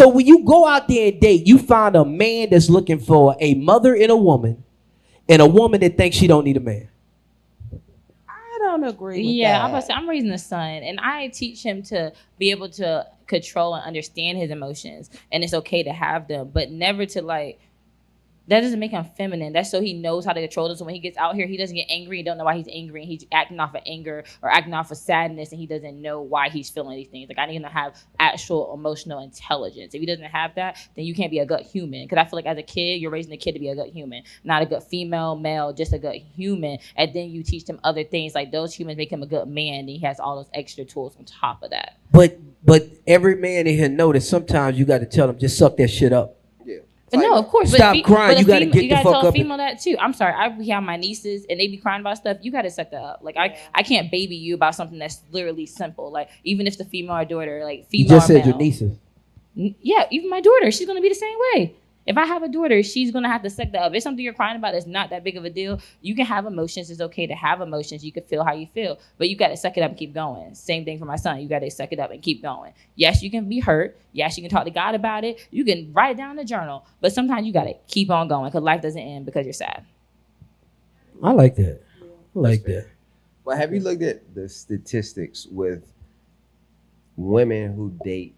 when you go out there and date, you find a man that's looking for a mother and a woman that thinks she don't need a man. I don't agree with Yeah, that. I'm about to say, I'm raising a son, and I teach him to be able to control and understand his emotions, and it's okay to have them, but never to like. That doesn't make him feminine. That's so he knows how to control them. So when he gets out here, he doesn't get angry. He don't know why he's angry. And he's acting off of anger or acting off of sadness, and he doesn't know why he's feeling these things. Like, I need him to have actual emotional intelligence. If he doesn't have that, then you can't be a good human. Because I feel like as a kid, you're raising a kid to be a good human, not a good female, male, just a good human. And then you teach them other things. Like, those humans make him a good man, and he has all those extra tools on top of that. But every man in here know that sometimes you got to tell them, just suck that shit up. No, of course. Stop crying. You gotta get the fuck tell a up. female that too. I'm sorry. I have my nieces and they be crying about stuff. You gotta suck that up. Like I can't baby you about something that's literally simple. Like even if the female or daughter, like female. You just or said male, your nieces. Yeah, even my daughter, she's gonna be the same way. If I have a daughter, she's gonna have to suck that up. If it's something you're crying about that's not that big of a deal, you can have emotions. It's okay to have emotions. You can feel how you feel, but you gotta suck it up and keep going. Same thing for my son. You gotta suck it up and keep going. Yes, you can be hurt. Yes, you can talk to God about it. You can write it down in a journal, but sometimes you gotta keep on going because life doesn't end because you're sad. I like that. I like that. But have you looked at the statistics with women who date,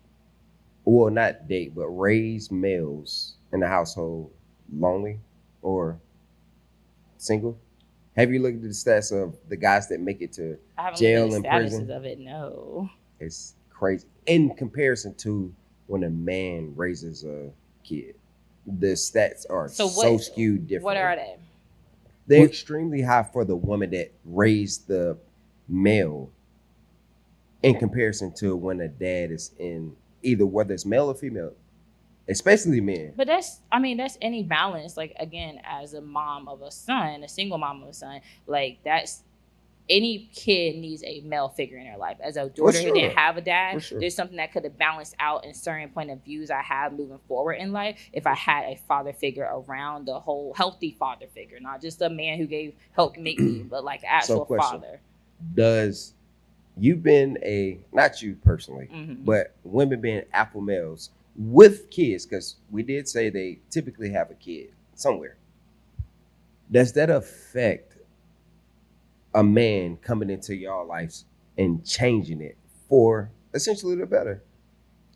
well, not date, but raise males in the household lonely or single? Have you looked at the stats of the guys that make it to I haven't jail looked and at the prison? statuses of it. No. It's crazy in comparison to when a man raises a kid. The stats are so skewed different. What are they? They're extremely high for the woman that raised the male in comparison to when a dad is in either, whether it's male or female, especially men. But that's any balance. Like, again, as a mom of a son, a single mom of a son, like that's any kid needs a male figure in their life. As a daughter who didn't have a dad, there's something that could have balanced out in certain point of views I have moving forward in life if I had a father figure around, the whole healthy father figure, not just a man who helped make me, but like an actual father. Does you been not you personally, but women being alpha males with kids, because we did say they typically have a kid somewhere, does that affect a man coming into y'all lives and changing it for essentially the better?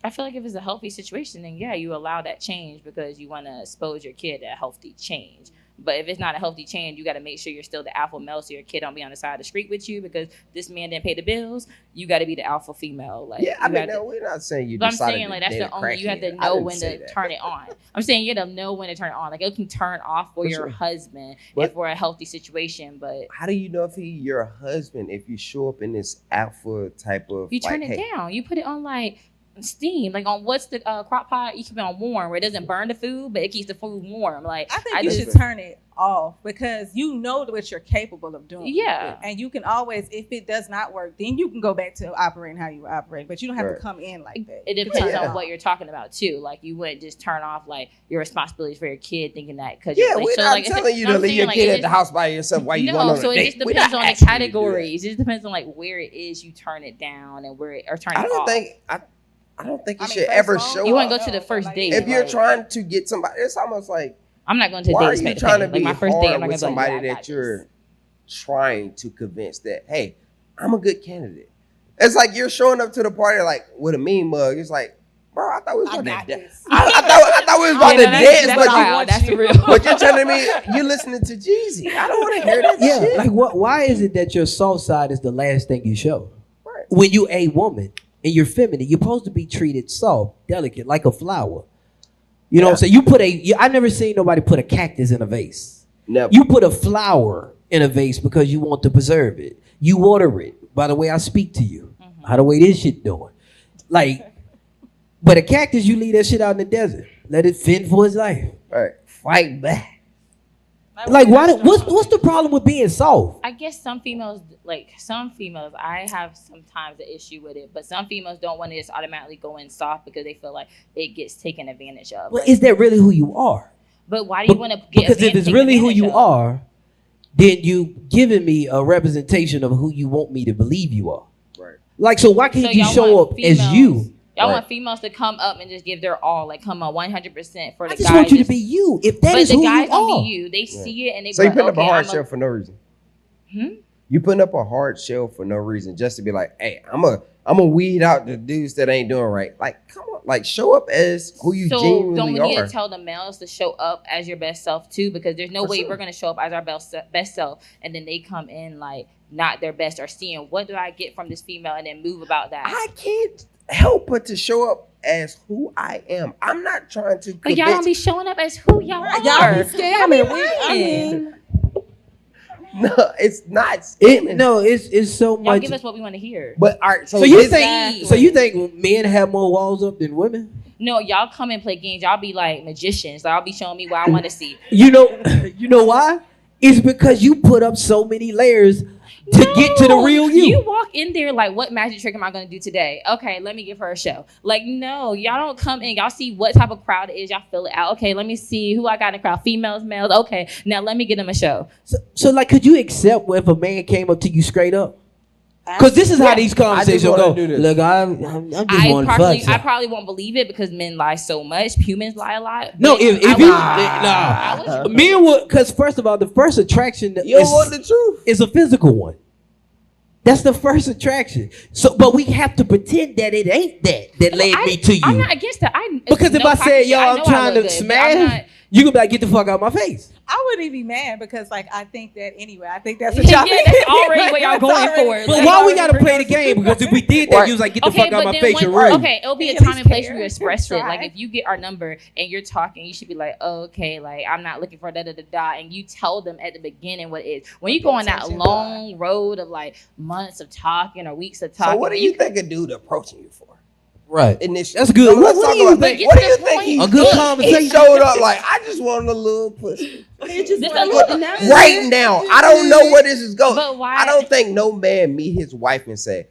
I feel like if it's a healthy situation, then yeah, you allow that change because you want to expose your kid to a healthy change. But if it's not a healthy change, you got to make sure you're still the alpha male so your kid don't be on the side of the street with you because this man didn't pay the bills. You got to be the alpha female. Like, yeah, I mean, no, we're not saying you. But I'm saying like that's the only you have to know when to turn it on. I'm saying you got to know when to turn it on. Like it can turn off for your husband if we're a healthy situation. But how do you know if he's your husband if you show up in this alpha type of? You turn it down. You put it on like steam, like on what's the crock pot, you keep it on warm where it doesn't burn the food but it keeps the food warm. Like I think you should turn it off because you know what you're capable of doing. Yeah. And you can always, if it does not work, then you can go back to operating how you operate, but you don't have to come in like that. It depends on what you're talking about too. Like you wouldn't just turn off like your responsibilities for your kid thinking that because we're not telling you to leave your kid at the house by yourself while you going on a date. So it just depends on the categories. It just depends on like where it is you turn it down and where it or turn it off. I don't think you should ever show up. You want to go to the first date. If you're trying to get somebody, it's almost like, I'm not going to why date. are you trying to be like my first date, I'm not with gonna somebody that you're trying to convince that, hey, I'm a good candidate? It's like you're showing up to the party like with a mean mug. It's like, Bro, I thought we was I about got to this. I thought we was about to dance, that's but real. That's real. but you're telling me you listening to Jeezy. I don't want to hear that Yeah, shit. like what? Why is it that your soft side is the last thing you show? Right. When you a woman and you're feminine, you're supposed to be treated soft, delicate, like a flower. You know what I'm saying? You put I never seen nobody put a cactus in a vase. Never. You put a flower in a vase because you want to preserve it. You water it by the way I speak to you, how the way this shit doing. Like, but a cactus, you leave that shit out in the desert. Let it fend for its life. Right. Fight back. Like, why? What's the problem with being soft? I guess some females, I have sometimes an issue with it, but some females don't want to just automatically go in soft because they feel like it gets taken advantage of. Well, Like, is that really who you are? but why do you want to get Because if it's taken really who advantage you of? are, then you giving me a representation of who you want me to believe you are. Right. Like, so why can't So you y'all show up want as females- you? Y'all Right. want females to come up and just give their all, like come on 100% for the I just guys. want you to be you. If that but is the who guys you don't are. be you. They see it and they So be you like, putting up okay, a hard I'm shell for no reason. Hmm? You putting up a hard shell for no reason, just to be like, hey, I'm a weed out the dudes that ain't doing right. Like, come on, like show up as who you So genuinely don't we need are. to tell the males to show up as your best self too? Because there's no For way sure. we're gonna show up as our best self, and then they come in like not their best or seeing what do I get from this female, and then move about that. I can't help but to show up as who I am. I'm not trying to. But y'all don't be showing up as who y'all are. Y'all be scamming. I mean, No, it's not. It's so y'all much. give us what we want to hear. But all right, So you this- think? So you think men have more walls up than women? No, y'all come and play games. Y'all be like magicians. Like, y'all be showing me what I want to see. You know why? It's because you put up so many layers to get to the real you. You walk in there like, what magic trick am I going to do today? Okay, let me give her a show. Like, no, y'all don't come in. Y'all see what type of crowd it is. Y'all fill it out. Okay, let me see who I got in the crowd. Females, males. Okay, now let me get them a show. So like, could you accept if a man came up to you straight up? Because this is how these conversations wanna go. do this. Look, I'm just I want to fuck. I probably won't believe it because men lie so much. Humans lie a lot. No, but if I you would- nah, I would- men would, because first of all, the first attraction You don't want the truth. is a physical one. That's the first attraction. So, but we have to pretend that it ain't that led me to you. I'm not against that. Because if no I said, pocket shit, yo, I I'm know I trying look to good, but I'm not- smash, you gonna be like, get the fuck out of my face. I wouldn't even be mad because, like, I think that anyway. I think that's Yeah, what y'all that's already what y'all That's going already- for. But Like, why we gotta play the game? Because if we did that, Right. you was like, get the fuck out but of my then face, when- you're rude. Okay, it'll be a At time and least place care. where you express it. Try. Like if you get our number and you're talking, you should be like, oh, okay, like I'm not looking for da da da da, and you tell them at the beginning what it is. When you go on that Attention, long road of like months of talking or weeks of talking, So what do you think a dude approaching you for? Right. Initially, That's good. So What let's do talk you about think? that. What do you Get to the think point. he A good he conversation. showed up like, I just want a little pussy. He just Just wanna a get little- the Right now, I don't know where this is going. But why? I don't think no man meet his wife and say,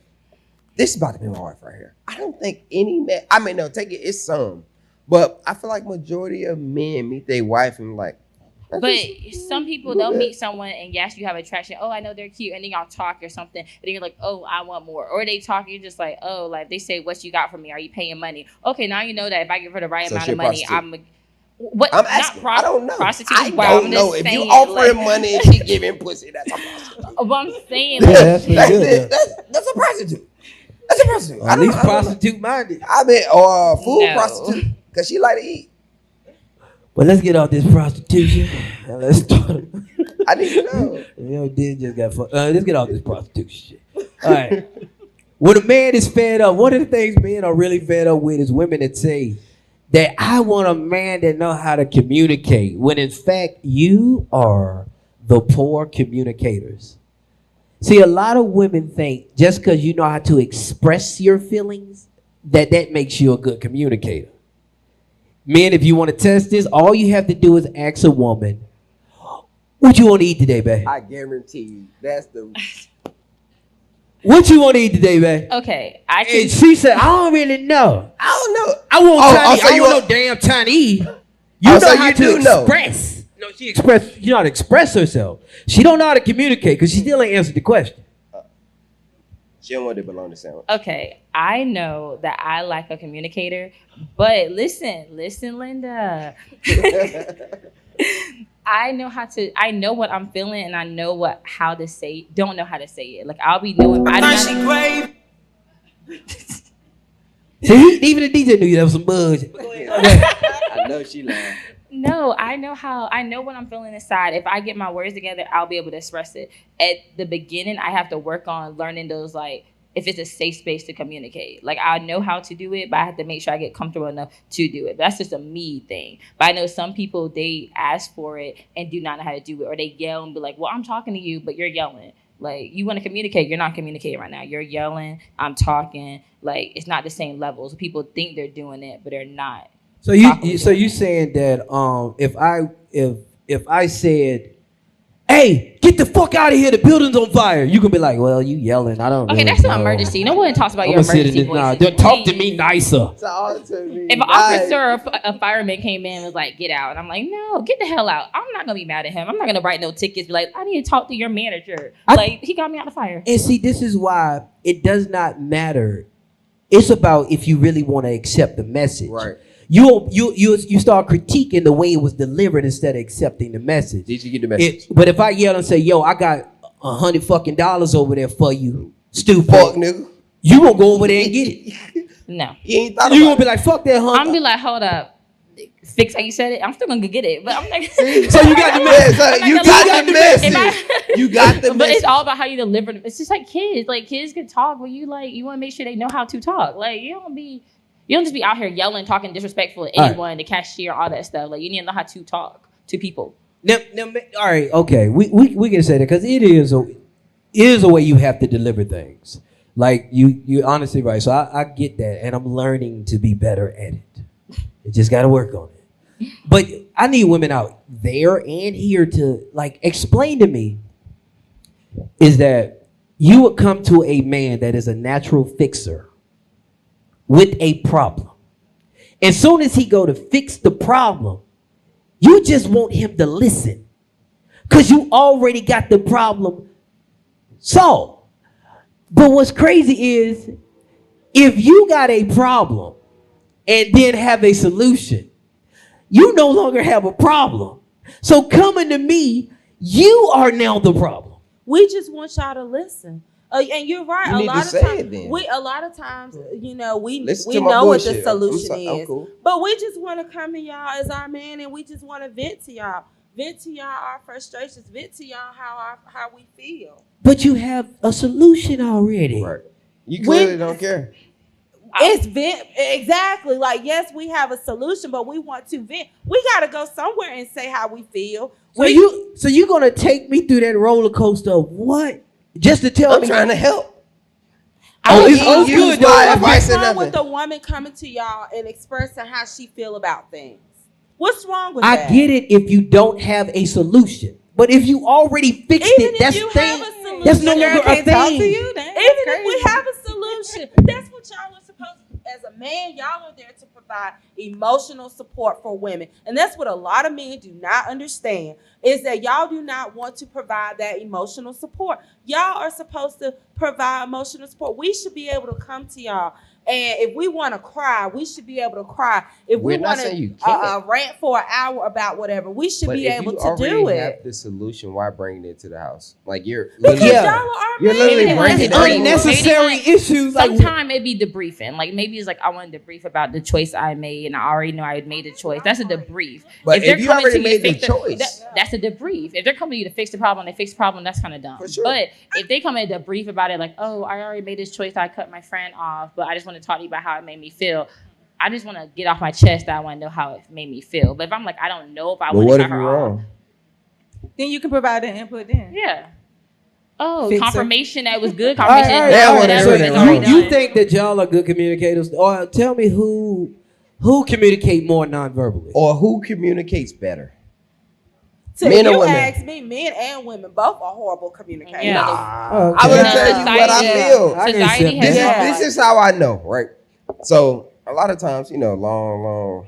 this is about to be my wife right here. I don't think any man, I mean, no, take it, it's some. But I feel like majority of men meet their wife and like, that's But just- some people they'll meet someone and yes, you have attraction. Oh, I know they're cute, and then y'all talk or something, and then you're like, oh, I want more. Or they talk, and you're just like, oh, like they say, what you got for me? Are you paying money? Okay, now you know that if I give her the right So amount she of a money, prostitute. what? I'm not asking. I don't know. Prostitute. I Wow, don't I'm know. just If you saying, offering like- money and she giving pussy, that's a prostitute. But I'm saying, Yeah, like, that's pretty That's, good. it. That's a prostitute. That's a prostitute. At least I don't know. prostitute minded. I mean, or food No. prostitute, because she like to eat. But let's get off this prostitution. And let's start. I need to know. This just got fucked. Let's get off this prostitution shit. All right. When a man is fed up, one of the things men are really fed up with is women that say that I want a man that know how to communicate. When in fact, you are the poor communicators. See, a lot of women think just because you know how to express your feelings, that makes you a good communicator. Men, if you want to test this, all you have to do is ask a woman, what you want to eat today, babe? I guarantee you, that's the. What you want to eat today, babe? okay, I And can. she said, I don't really know. I don't know. I want Oh, Chinese. so I you want want- no damn Chinese. You Oh, know so how you to do know. express. No, she know how to express herself. She don't know how to communicate because she still ain't answered the question. She don't want to belong to sandwich. Okay, I know that I like a communicator, but listen, Linda. I know what I'm feeling and I know how to say, don't know how to say it. Like I'll be knowing, I don't know. See, even the DJ knew you have some buzz. I know she lying. No, I know when I'm feeling inside. If I get my words together, I'll be able to express it. At the beginning, I have to work on learning those, like, if it's a safe space to communicate. Like, I know how to do it, but I have to make sure I get comfortable enough to do it. But that's just a me thing. But I know some people, they ask for it and do not know how to do it. Or they yell and be like, well, I'm talking to you, but you're yelling. Like, you want to communicate, you're not communicating right now. You're yelling, I'm talking. Like, it's not the same levels. People think they're doing it, but they're not. So you saying that if I said, hey, get the fuck out of here, the building's on fire, you can be like, well, you yelling, I don't know. Okay, that's an emergency. No one talks about your emergency voice. Talk to me nicer. If an officer or a fireman came in and was like, get out, and I'm like, no, get the hell out. I'm not gonna be mad at him. I'm not gonna write no tickets, be like, I need to talk to your manager. Like, he got me out of the fire. And see, this is why it does not matter. It's about if you really want to accept the message. Right. You start critiquing the way it was delivered instead of accepting the message. Did you get the message? But if I yell and say, yo, I got $100 fucking over there for you, stupid. Fuck, nigga. You gonna go over there and get it. No. You ain't thought You about gonna be like, fuck that $100. I'm gonna be like, hold up. Fix how you said it. I'm still gonna get it. But I'm like, So you got the message. So you got the message. You got the But message. it's all about how you deliver them. It's just like kids. Like, kids can talk, but you want to make sure they know how to talk. Like, you don't just be out here yelling, talking disrespectful to anyone, the cashier, all that stuff. Like, you need to know how to talk to people. Now, all right, okay, we can say that because it is a way you have to deliver things. Like you honestly right. So I get that, and I'm learning to be better at it. You just got to work on it. But I need women out there and here to like explain to me is that you would come to a man that is a natural fixer with a problem. As soon as he go to fix the problem, you just want him to listen because you already got the problem solved. But what's crazy is if you got a problem and then have a solution, you no longer have a problem. So coming to me, you are now the problem. We just want y'all to listen. And you're right. You a need lot to of say times, it then. a lot of times, we Listen we to my know what the bullshit. solution I'm is, cool. but we just want to come to y'all as our man, and we just want to vent to y'all our frustrations, vent to y'all how we feel. But you have a solution already. Right. You clearly don't care. It's vent exactly. Like, yes, we have a solution, but we want to vent. We got to go somewhere and say how we feel. So you're gonna take me through that roller coaster of what? Just to tell I'm me trying to help. it's use good my though. advice What's and wrong with nothing. the woman coming to y'all and expressing how she feel about things? What's wrong with I that? get it if you don't have a solution, but if you already fixed Even it, if you have a solution, that's no longer a Can't talk to thing. you, then. Even if we have a solution, that's what y'all are supposed to. As a man, y'all are there to provide emotional support for women. And that's what a lot of men do not understand, is that y'all do not want to provide that emotional support. Y'all are supposed to provide emotional support. We should be able to come to y'all. And if we want to cry, we should be able to cry. If we We're not want saying you to can't. rant for an hour about whatever, we should But be if able you to already do have it. the solution, why bring it to the house? Like you're Because literally, y'all are our you're men. literally Maybe bringing it's it. Unnecessary issues. Like Sometimes it be debriefing. Like, maybe it's like, I wanted to debrief about the choice I made, and I already know I had made a choice. That's a debrief. But they're if you coming already to made the fix choice. that's a debrief. If they're coming to you to fix the problem, they fix the problem, that's kind of dumb. For sure. But if they come in to debrief about it, like, oh, I already made this choice, I cut my friend off, but I just want to talk to you about how it made me feel. I just want to get off my chest that I want to know how it made me feel. But if I'm like, I don't know if I But want what to if cut you're her off. wrong? Then you can provide that input then. Yeah. Oh, Fixer. confirmation that was good. All right, Confirmation. all right, Yeah, all right. whatever, So whatever. That's already you done. think that y'all are good communicators? Or tell me who communicate more non-verbally? Or who communicates better? So Men if or you women? ask me, men and women both are horrible communicators. Yeah. Okay. I'm gonna Yeah. tell you what I Society- feel. I can Society accept has This, that. Yeah. this is how I know, right? So a lot of times, long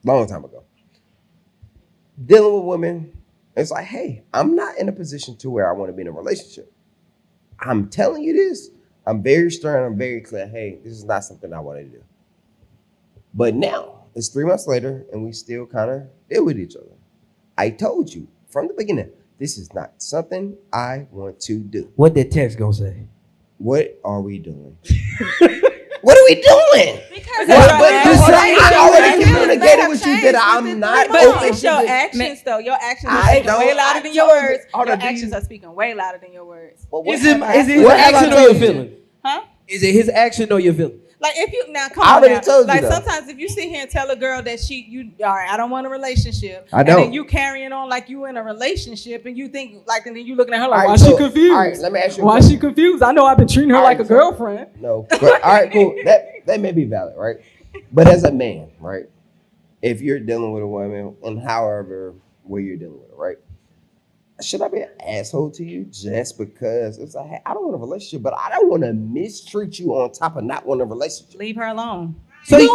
time ago, dealing with women, it's like, hey, I'm not in a position to where I want to be in a relationship. I'm telling you this. I'm very stern. I'm very clear. Hey, this is not something I want to do. But now it's 3 months later, and we still kind of deal with each other. I told you from the beginning, this is not something I want to do. What that text gonna say? What are we doing? What are we doing? Because I already communicated with you that I'm not But open it's to your this. actions, though. Your actions are I speaking don't- way I louder than your told you. words. Hold Your on, do actions you- are speaking way louder than your words. But what Is it have I- his what have I action or told your you? feeling? Huh? Is it his action or your feeling? Like if you now come I on already now. told you Like though. sometimes if you sit here and tell a girl that all right, I don't want a relationship. I And don't. then you carrying on like you in a relationship and you think like and then you looking at her like, All right, why so- she confused? All right, let me ask you a Why question. she confused? I know I've been treating her All like right, a so- girlfriend. No. But, all right, cool. That may be valid, right? But as a man, right? If you're dealing with a woman and however way you're dealing with it, right? Should I be an asshole to you just because it's like, hey, I don't want a relationship, but I don't want to mistreat you on top of not wanting a relationship? Leave her alone. So no,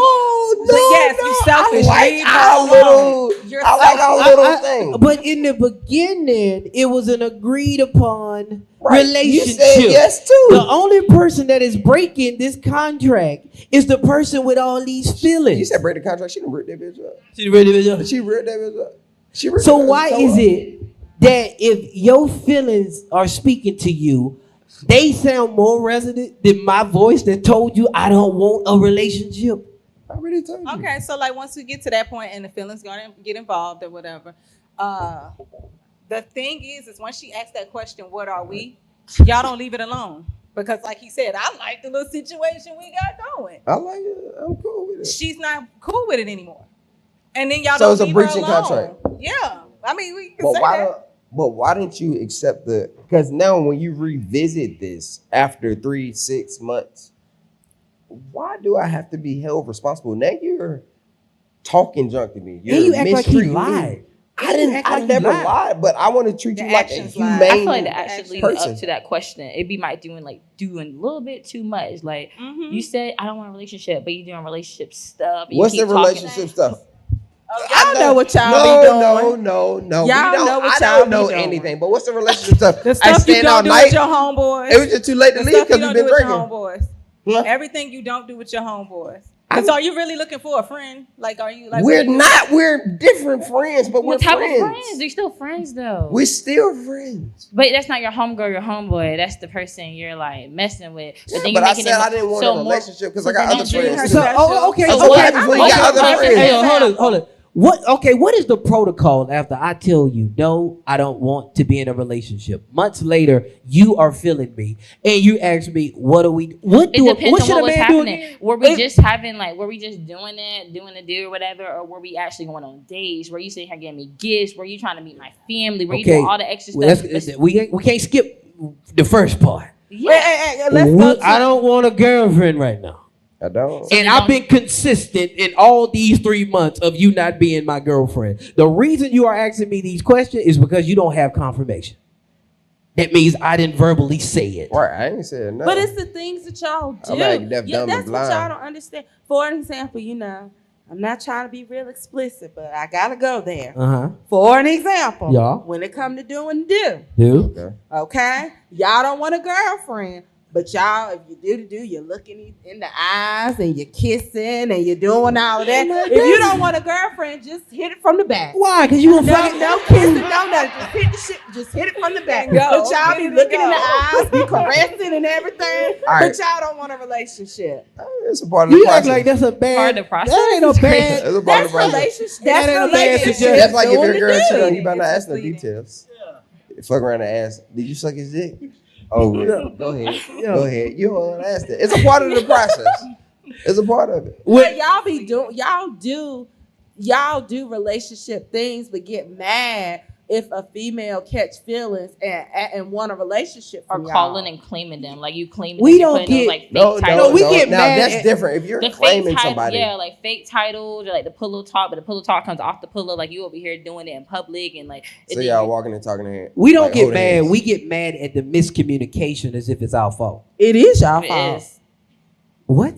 yes, you selfish. I like Leave our her little, alone. You're I like our selfish. little thing. But in the beginning, it was an agreed upon Right. relationship. You said yes too. The only person that is breaking this contract is the person with all these feelings. You said break the contract. She didn't rip that bitch up. She ripped it up. She ripped that bitch up. She ripped So that why bitch is up. it that if your feelings are speaking to you, they sound more resonant than my voice that told you I don't want a relationship? I already told you. Okay, so like once we get to that point and the feelings gonna get involved or whatever, the thing is when she asks that question, what are we? Y'all don't leave it alone. Because like he said, I like the little situation we got going. I like it. I'm cool with it. She's not cool with it anymore. And then y'all So don't it's a leave breaching her alone. contract. Yeah. I mean, we can But say why that. don't? But why didn't you accept the? Because now when you revisit this after 3-6 months, why do I have to be held responsible? Now you're talking junk to me. You're And you act like he mistreating me. lied. I didn't. act I like you never lied. lied, but I want to treat The you like a actions lie. humane I feel like the action leading person. up to that question, it be might doing a little bit too much. Like Mhm. you said, I don't want a relationship, but you doing relationship stuff. and you What's the keep talking. relationship stuff? Y'all know what y'all no, be doing. No. Y'all We don't, know what I y'all don't be know doing. anything. But what's the relationship stuff? The I stuff you stand all don't do night. with your homeboys. It was just too late to The leave stuff you because we've don't been do with your drinking. homeboys. Huh? Everything you don't do with your homeboys. And so are you really looking for a friend? Like, are you like? We're what are you- not. We're different friends, but we're What type friends. of friends? They're still friends though. We're still friends. But that's not your homegirl, your homeboy. That's the person you're like messing with. Yeah, then but you're I making said them I didn't want so a more- relationship because so I got then other don't treat her friends. So, special. okay, So okay. what happens when you got other Hey, friends? hold on. What is the protocol after I tell you, no, I don't want to be in a relationship? Months later, you are feeling me and you ask me, what do? It What depends should on a what was man do happening. again? Were we just doing it, doing the deal or whatever, or were we actually going on dates? Were you sitting here giving me gifts? Were you trying to meet my family? Were you doing all the extra Well, stuff? we can't skip the first part. Yeah. Hey, let's go to. I don't want a girlfriend right now. I don't. So And you I've don't- been consistent in all these 3 months of you not being my girlfriend. The reason you are asking me these questions is because you don't have confirmation. That means I didn't verbally say it. Right, I ain't said no. But it's the things that y'all do. I'm like deaf, dumb, and That's what blind. y'all don't understand. For an example, I'm not trying to be real explicit, but I gotta go there. For an example, Yeah. when it come to doing do, Dude. Okay. okay, y'all don't want a girlfriend, but y'all, if you do, you're looking in the eyes and you're kissing and you're doing all of that. If you don't want a girlfriend, just hit it from the back. Why? Because you gonna No, fuck it? no kissing, no nothing. Just hit the shit. Just hit it from the back. And go. But y'all be Hit it and looking in go. the eyes, be caressing and everything. All right. But y'all don't want a relationship. It's a part of the You process. act like that's a bad. Part of the process? That ain't a It's crazy. bad. It's a part of That's the process. relationship. That That's ain't a bad relationship. suggestion. That's like if Doing your the girl do. cheat on you, better not It's ask no misleading. details. Fuck around and ask, did you suck his dick? Oh, yeah. Go ahead. Go ahead. You don't want to ask that. It's a part of the process. It's a part of it. What y'all be doing? Y'all do relationship things, but get mad if a female catch feelings and want a relationship Or from y'all. calling and claiming them, like you claiming. We them, don't you're putting those, get- like fake No, titles. No, we get now mad that's at- different. If you're The claiming fake title, somebody, yeah, like fake titles or like the pillow talk, but the pillow talk comes off the pillow, like you over here doing it in public and like. so y'all walking and talking to him. We don't like, get holding mad. hands. We get mad at the miscommunication as if it's our fault. It is y'all It fault. is. What?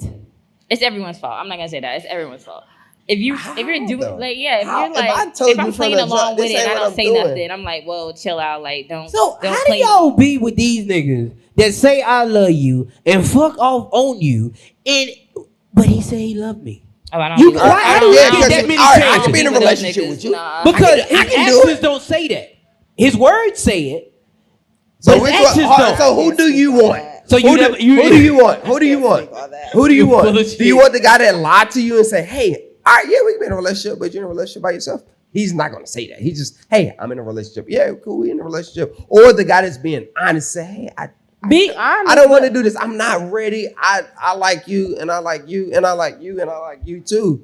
It's everyone's fault. I'm not gonna say that. It's everyone's fault. If you're How, doing though? like if How? you're like If I told if you I'm from playing the along jump, with this it and ain't I what don't I'm say doing. nothing, I'm like, whoa, chill out, like don't. So don't how do claim y'all be with these niggas that say I love you and fuck off on you, but he say he love me? Oh, I don't You- do why- that. how I do don't- you I get don't that do- many I don't chances? I can be in a do those relationship niggas. with you. Nah. Because I his can do actions it. don't say that. His words say it. So But which actions one? don't. So who do you want? So Who do you want? Who do you want? Who do you You're full want? of Do you shit. want the guy that lied to you and say, hey, all right, yeah, we can be in a relationship, but you're in a relationship by yourself? He's not going to say that. He's just, hey, I'm in a relationship. Yeah, cool, we in a relationship. Or the guy that's being honest, say, hey, Be honest. I don't want to do this. I'm not ready. I like you, and I like you, and I like you, and I like you too.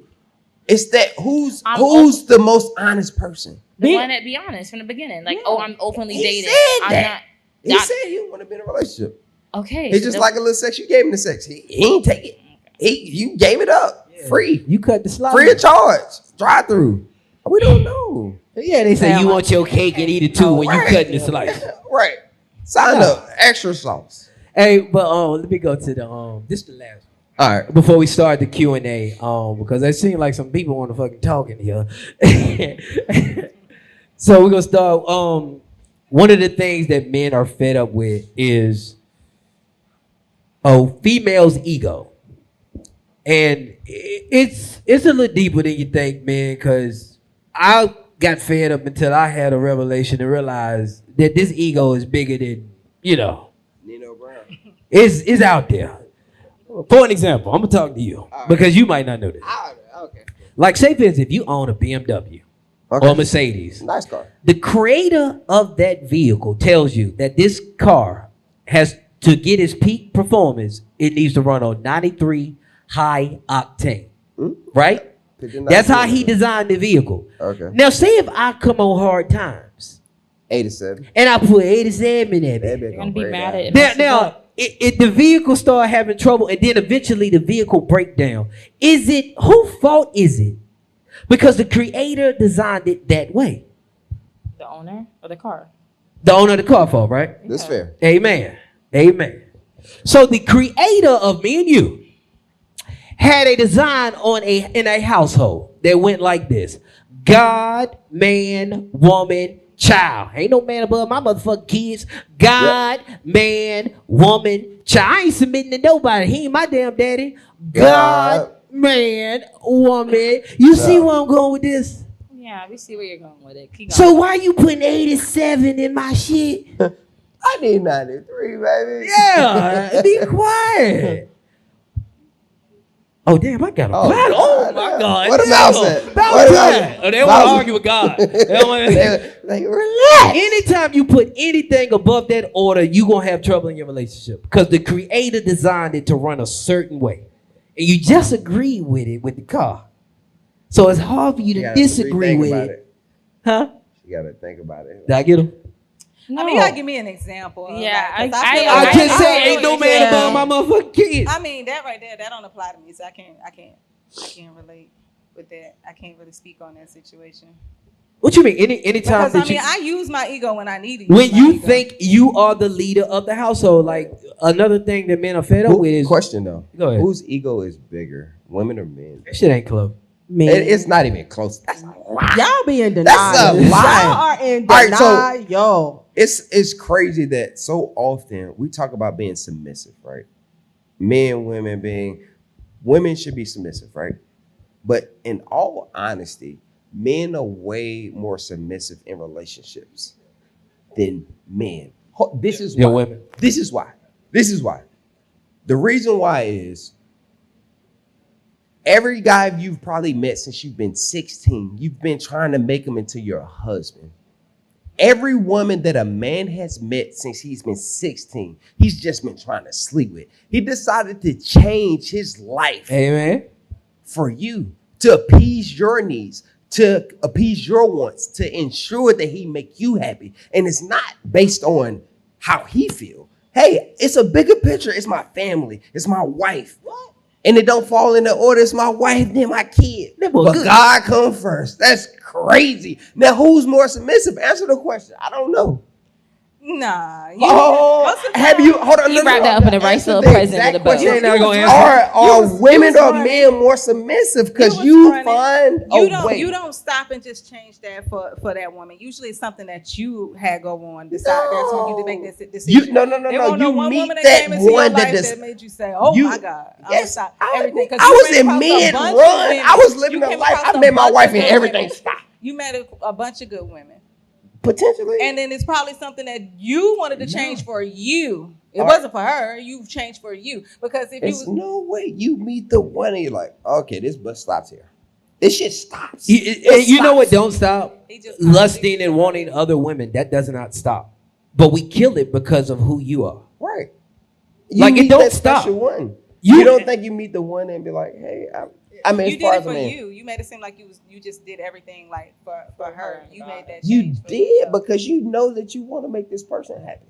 It's that who's the most honest person? The one that be honest from the beginning. Like, oh, I'm openly He dating. said I'm that. not. He said he want to be in a relationship. Okay. He just like a little sex. You gave him the sex. He ain't take it. You gave it up. Free. You cut the slide. Free of charge. Drive through. We don't know. Yeah, they say you want your cake and eat it too when you cutting the slice. Right. Sign up. Extra sauce. Hey, but let me go to the this the last one. All right. Before we start the Q&A, because it seems like some people want to fucking talk in here. So we're gonna start. One of the things that men are fed up with is female's ego, and it's a little deeper than you think, man. Because I got fed up until I had a revelation and realized that this ego is bigger than Nino Brown. It's out there. For an example, I'm gonna talk to you because you might not know this. Okay. Like, say for instance, if you own a BMW or a Mercedes, Nice car. the creator of that vehicle tells you that this car has to get its peak performance, it needs to run on 93 high octane, right? That's how he designed the vehicle. Okay. Now, say if I come on hard times 87. and I put 87 in that, That bitch. bitch You're gonna be break mad down. at it. Now, if the vehicle start having trouble and then eventually the vehicle break down, whose fault is it? Because the creator designed it that way. The owner of the car. The owner of the car fault, right? That's fair. Amen. Amen. So the creator of me and you had a design in a household that went like this: God, man, woman, child. Ain't no man above my motherfucking kids. God, man, woman, child. I ain't submitting to nobody. He ain't my damn daddy. God, man, woman. You see where I'm going with this? Yeah, we see where you're going with it. Keep going. So why you putting 87 in my shit? I need 93, baby. Yeah, be quiet. Oh, damn, I got a God. Oh, my God. What a mouse at? About What a time. mouse- Oh, they want to argue with God. They relax. Anytime you put anything above that order, you going to have trouble in your relationship because the creator designed it to run a certain way. And you just agree with it with the car. So it's hard for you to disagree with it. Huh? You got to think about it. Did I get him? I mean, you gotta give me an example. Yeah, like, 'cause I- feel I like just I say really ain't no man can't- above my motherfucking kids. I mean, that right there, that don't apply to me. So I can't relate with that. I can't really speak on that situation. What you mean? Anytime Because I that mean, I use my ego when I need to. when use my you ego. think you are the leader of the household, like another thing that men are fed up with is Question though. Go ahead. Whose ego is bigger, women or men? That shit ain't close. It's not even close. That's a lie. Y'all be in That's denial. a lie. Y'all are in All right, so- denial. It's crazy that so often we talk about being submissive, right? Men, women should be submissive, right? But in all honesty, men are way more submissive in relationships than men. This is why. Yeah, women. This is why. The reason why is every guy you've probably met since you've been 16, you've been trying to make him into your husband. Every woman that a man has met since he's been 16, he's just been trying to sleep with. He decided to change his life Amen. for you, to appease your needs, to appease your wants, to ensure that he make you happy. And it's not based on how he feel. Hey, it's a bigger picture. It's my family. It's my wife. What? And it don't fall in the order. It's my wife, then my kid. But good. God come first. That's crazy. Now, who's more submissive? Answer the question. I don't know. Nah. Have you? Hold on. You wrapped that up in a nice little present with a bow. You're not gonna answer. Are women or men more submissive? Because you find a way. You don't stop and just change that for that woman. Usually it's something that you had go on. Decide that's when you make this decision. No. You meet that one that made you say, "Oh my God, I'm gonna stop everything." 'Cause I you was ran in across a mid bunch run. of women. I was living You a came life. across I a met my bunch wife of and good everything women. stopped. You met a bunch of good women. Potentially. And then it's probably something that you wanted to change for you. It wasn't for her. You changed for you. Because if There's you no way you meet the one and you're like, okay, this bus stops here. This shit stops. You know what don't stop? He just Lusting and wanting other women. That does not stop. But we kill it because of who you are. Right. Like, it meet don't that stop. special one. You- You don't think you meet the one and be like, hey, I mean, you as far did it as for a man, you. You made it seem like you just did everything like for her. You made that you change for did yourself. because you know that you want to make this person happy.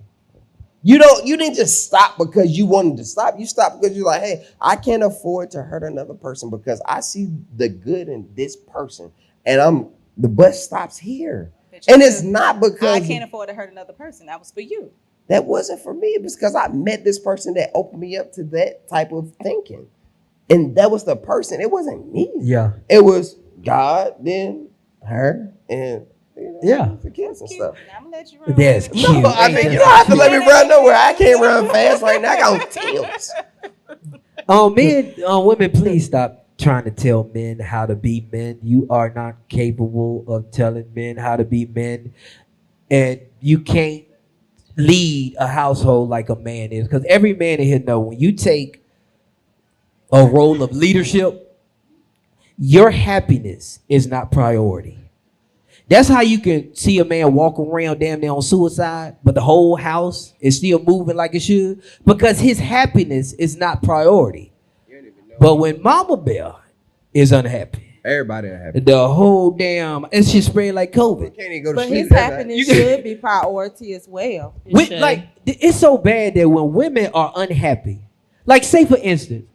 You didn't just stop because you wanted to stop. You stopped because you're like, hey, I can't afford to hurt another person because I see the good in this person. And the bus stops here. But you And it's said, not because I can't afford to hurt another person. That was for you. that wasn't for me. It was because I met this person that opened me up to that type of thinking. And that was the person. It wasn't me. Yeah. It was God, then her, and Yeah. the kids and stuff. Now I'm gonna let you run. That's with it. cute. No, I mean, you don't have to let me run nowhere. I can't run fast right now. I got tails. Women, please stop trying to tell men how to be men. You are not capable of telling men how to be men. And you can't lead a household like a man is. Because every man in here know when you take a role of leadership, your happiness is not priority. That's how you can see a man walk around damn near on suicide, but the whole house is still moving like it should because his happiness is not priority. But when Mama Bear is unhappy, Everybody happy. the whole damn it's just spread like COVID. Can't even go to But sleep. his that night. happiness should be priority as well. Like it's so bad that when women are unhappy, like say for instance,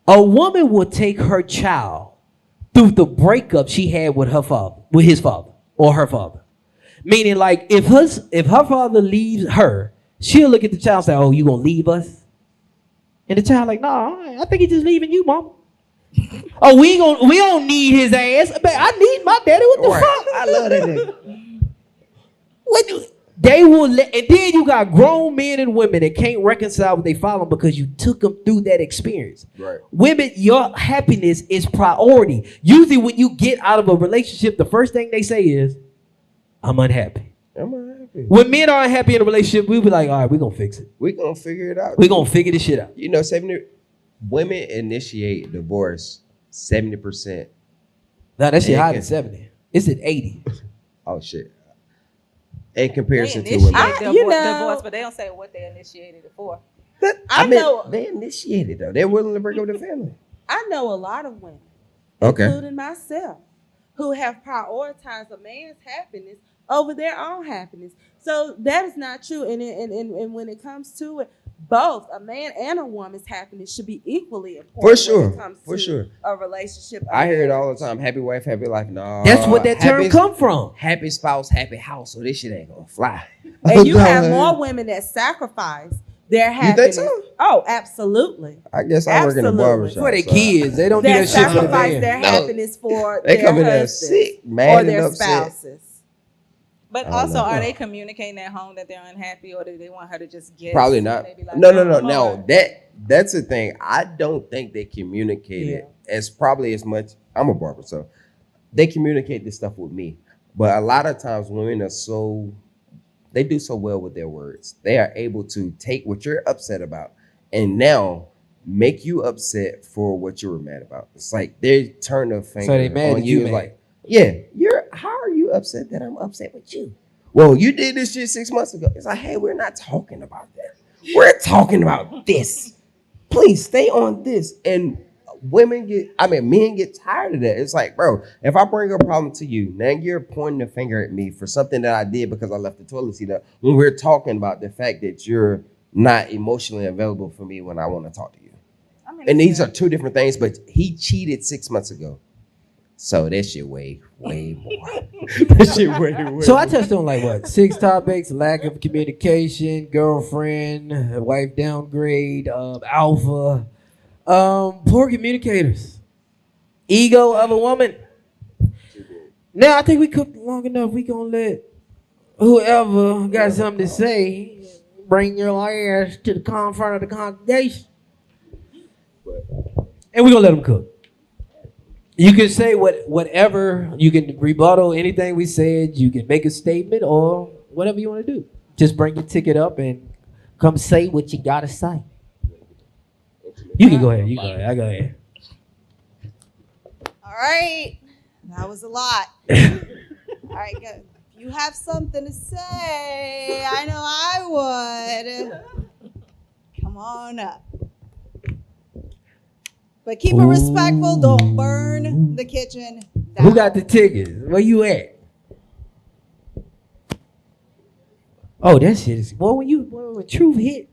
a woman will take her child through the breakup she had with his father or her father. Meaning like if her father leaves her, she'll look at the child and say, "Oh, you gonna leave us?" And the child like, "No, I think he's just leaving you, mama." Oh, we don't need his ass. But I need my daddy. What the Right. fuck? I love that nigga. They will let, and then you got grown men and women that can't reconcile what they follow because you took them through that experience. Right. Women, your happiness is priority. Usually, when you get out of a relationship, the first thing they say is, "I'm unhappy." I'm unhappy. When men are unhappy in a relationship, we be like, "All right, we're gonna fix it. We gonna figure it out. We're gonna figure this shit out." 70 women initiate divorce 70%. Now that shit Yeah, higher yeah. than 70. It's at 80. Oh shit. In comparison They to women. initiate divorce, but they don't say what they initiated it for. I know- they initiated though. They're willing to break up the family. I know a lot of women, Okay. including myself, who have prioritized a man's happiness over their own happiness. So that is not true. And when it comes to it, both a man and a woman's happiness should be equally important. For sure. When it comes For to sure. a relationship. I hear it all the time. Happy wife, happy life. No. That's what that term come from. Happy spouse, happy house. So this shit ain't gonna fly. And you have more women that sacrifice their You think happiness. so? Oh, absolutely. I guess I work in a Absolutely. barbershop. For their so kids, they don't do That that shit for the sacrifice man. their No. happiness for They their come in there husbands sick, mad or and their upset. spouses. But I don't also, know. are they communicating at home that they're unhappy, or do they want her to just guess? Probably and not. they be like, No. come No. on. That's the thing. I don't think they communicate it as probably as much. I'm a barber, so they communicate this stuff with me. But a lot of times women are they do so well with their words. They are able to take what you're upset about and now make you upset for what you were mad about. It's like they turn the finger So they mad on at you, you. mad. Like, yeah, how are you upset that I'm upset with you? Well, you did this shit 6 months ago. It's like, hey, we're not talking about that. We're talking about this. Please stay on this. And men get tired of that. It's like, bro, if I bring a problem to you, now you're pointing the finger at me for something that I did because I left the toilet seat up. When we're talking about the fact that you're not emotionally available for me when I want to talk to you. I mean, And these are two different things, but he cheated 6 months ago. So that shit way more. That shit way. So I touched on like what 6 topics: lack of communication, girlfriend, wife downgrade, alpha, poor communicators, ego of a woman. Now I think we cooked long enough. We gonna let whoever got something to say bring your ass to the front of the congregation, and we gonna let them cook. You can say whatever. You can rebuttal anything we said. You can make a statement or whatever you want to do. Just bring your ticket up and Come say what you gotta say. You can go ahead. You go ahead. I go ahead. All right. That was a lot. All right, good. If you have something to say, I know I would. Come on up. But keep it respectful. Don't burn the kitchen down. Who got the tickets? Where you at? Oh, that shit is. Well, when Truth hit,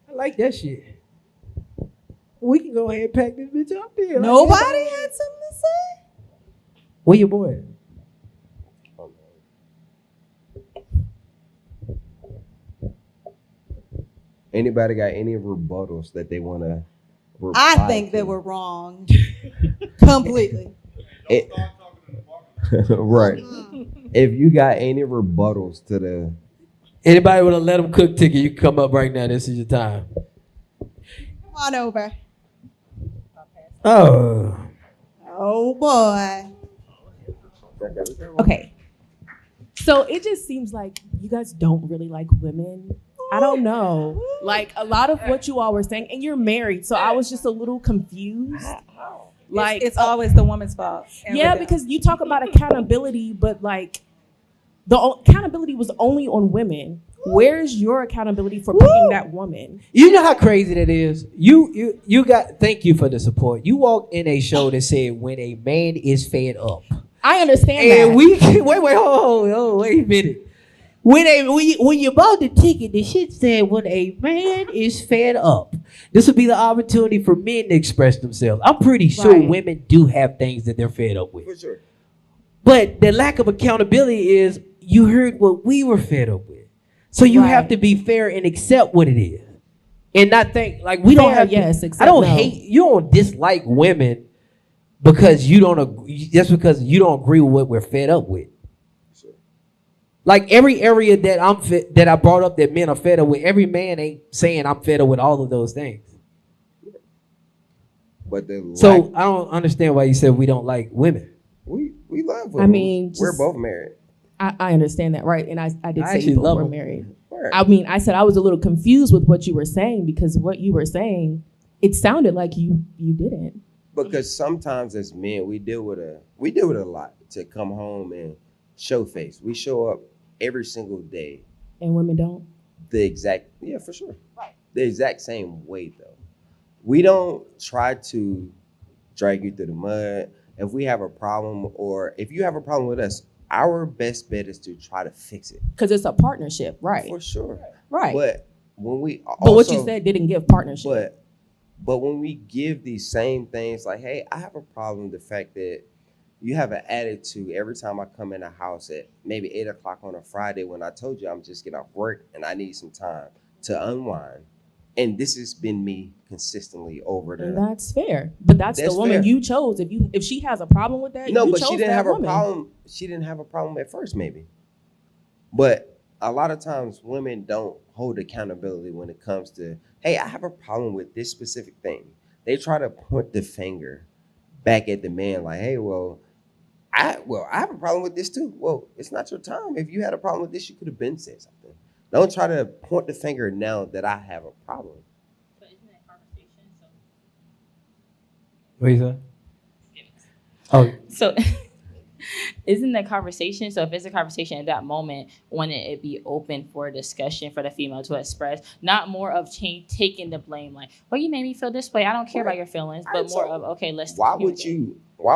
I like that shit. We can go ahead and pack this bitch up there. Nobody had something to say? Where your boy at? Anybody got any rebuttals that they want to? I think they were wrong. Completely. Right. If you got any rebuttals to the. Anybody want to let them cook ticket? You can come up right now. This is your time. Come on over. Oh. Oh boy. Okay. So it just seems like you guys don't really like women. I don't know. Like a lot of what you all were saying, and you're married, so I was just a little confused. Like It's always the woman's fault. yeah, because you talk about accountability, but like the accountability was only on women. Where's your accountability for picking that woman? You know how crazy that is? You got, thank you for the support. You walked in a show that said when a man is fed up. I understand And that. wait a minute. When you bought the ticket, the shit said when a man is fed up. This would be the opportunity for men to express themselves. I'm pretty sure Right. women do have things that they're fed up with. For sure. But the lack of accountability is you heard what we were fed up with. So you Right. have to be fair and accept what it is. And not think like we don't Fair, have to, yes, I accept don't no. hate you don't dislike women because you don't agree, just because you don't agree with what we're fed up with. Like every area that that I brought up that men are fed up with, every man ain't saying I'm fed up with all of those things. But the So I don't understand why you said we don't like women. we love women. I mean, we're just- both married. I understand that, right? And I did I say actually you both love were them. married. Right. I mean, I said I was a little confused with what you were saying because what you were saying, it sounded like you didn't. Because sometimes as men we deal with a lot to come home and show face. We show up every single day And women don't. for sure. Right. The exact same way though. We don't try to drag you through the mud. If we have a problem or if you have a problem with us, our best bet is to try to fix it. Because it's a partnership, right? For sure. Right. But when we But what you said didn't give partnership. But when we give these same things like, hey, I have a problem with the fact that you have an attitude every time I come in the house at maybe 8 o'clock on a Friday when I told you I'm just getting off work and I need some time to unwind. And this has been me consistently over And the. that's fair. But that's the That's woman fair. you chose. If she has a problem with that, No, you but chose she didn't that have woman. a problem. She didn't have a problem at first, maybe. But a lot of times women don't hold accountability when it comes to, hey, I have a problem with this specific thing. They try to point the finger back at the man like, hey, I have a problem with this too. Well, it's not your time. If you had a problem with this, you could have been said something. Don't try to point the finger now that I have a problem. But isn't that conversation? What you say? Oh, So isn't the conversation? So if it's a conversation at that moment, wouldn't it be open for discussion for the female to express, not more of taking the blame, like, well, you made me feel this way. I don't care about your feelings, but more of, okay, let's. Why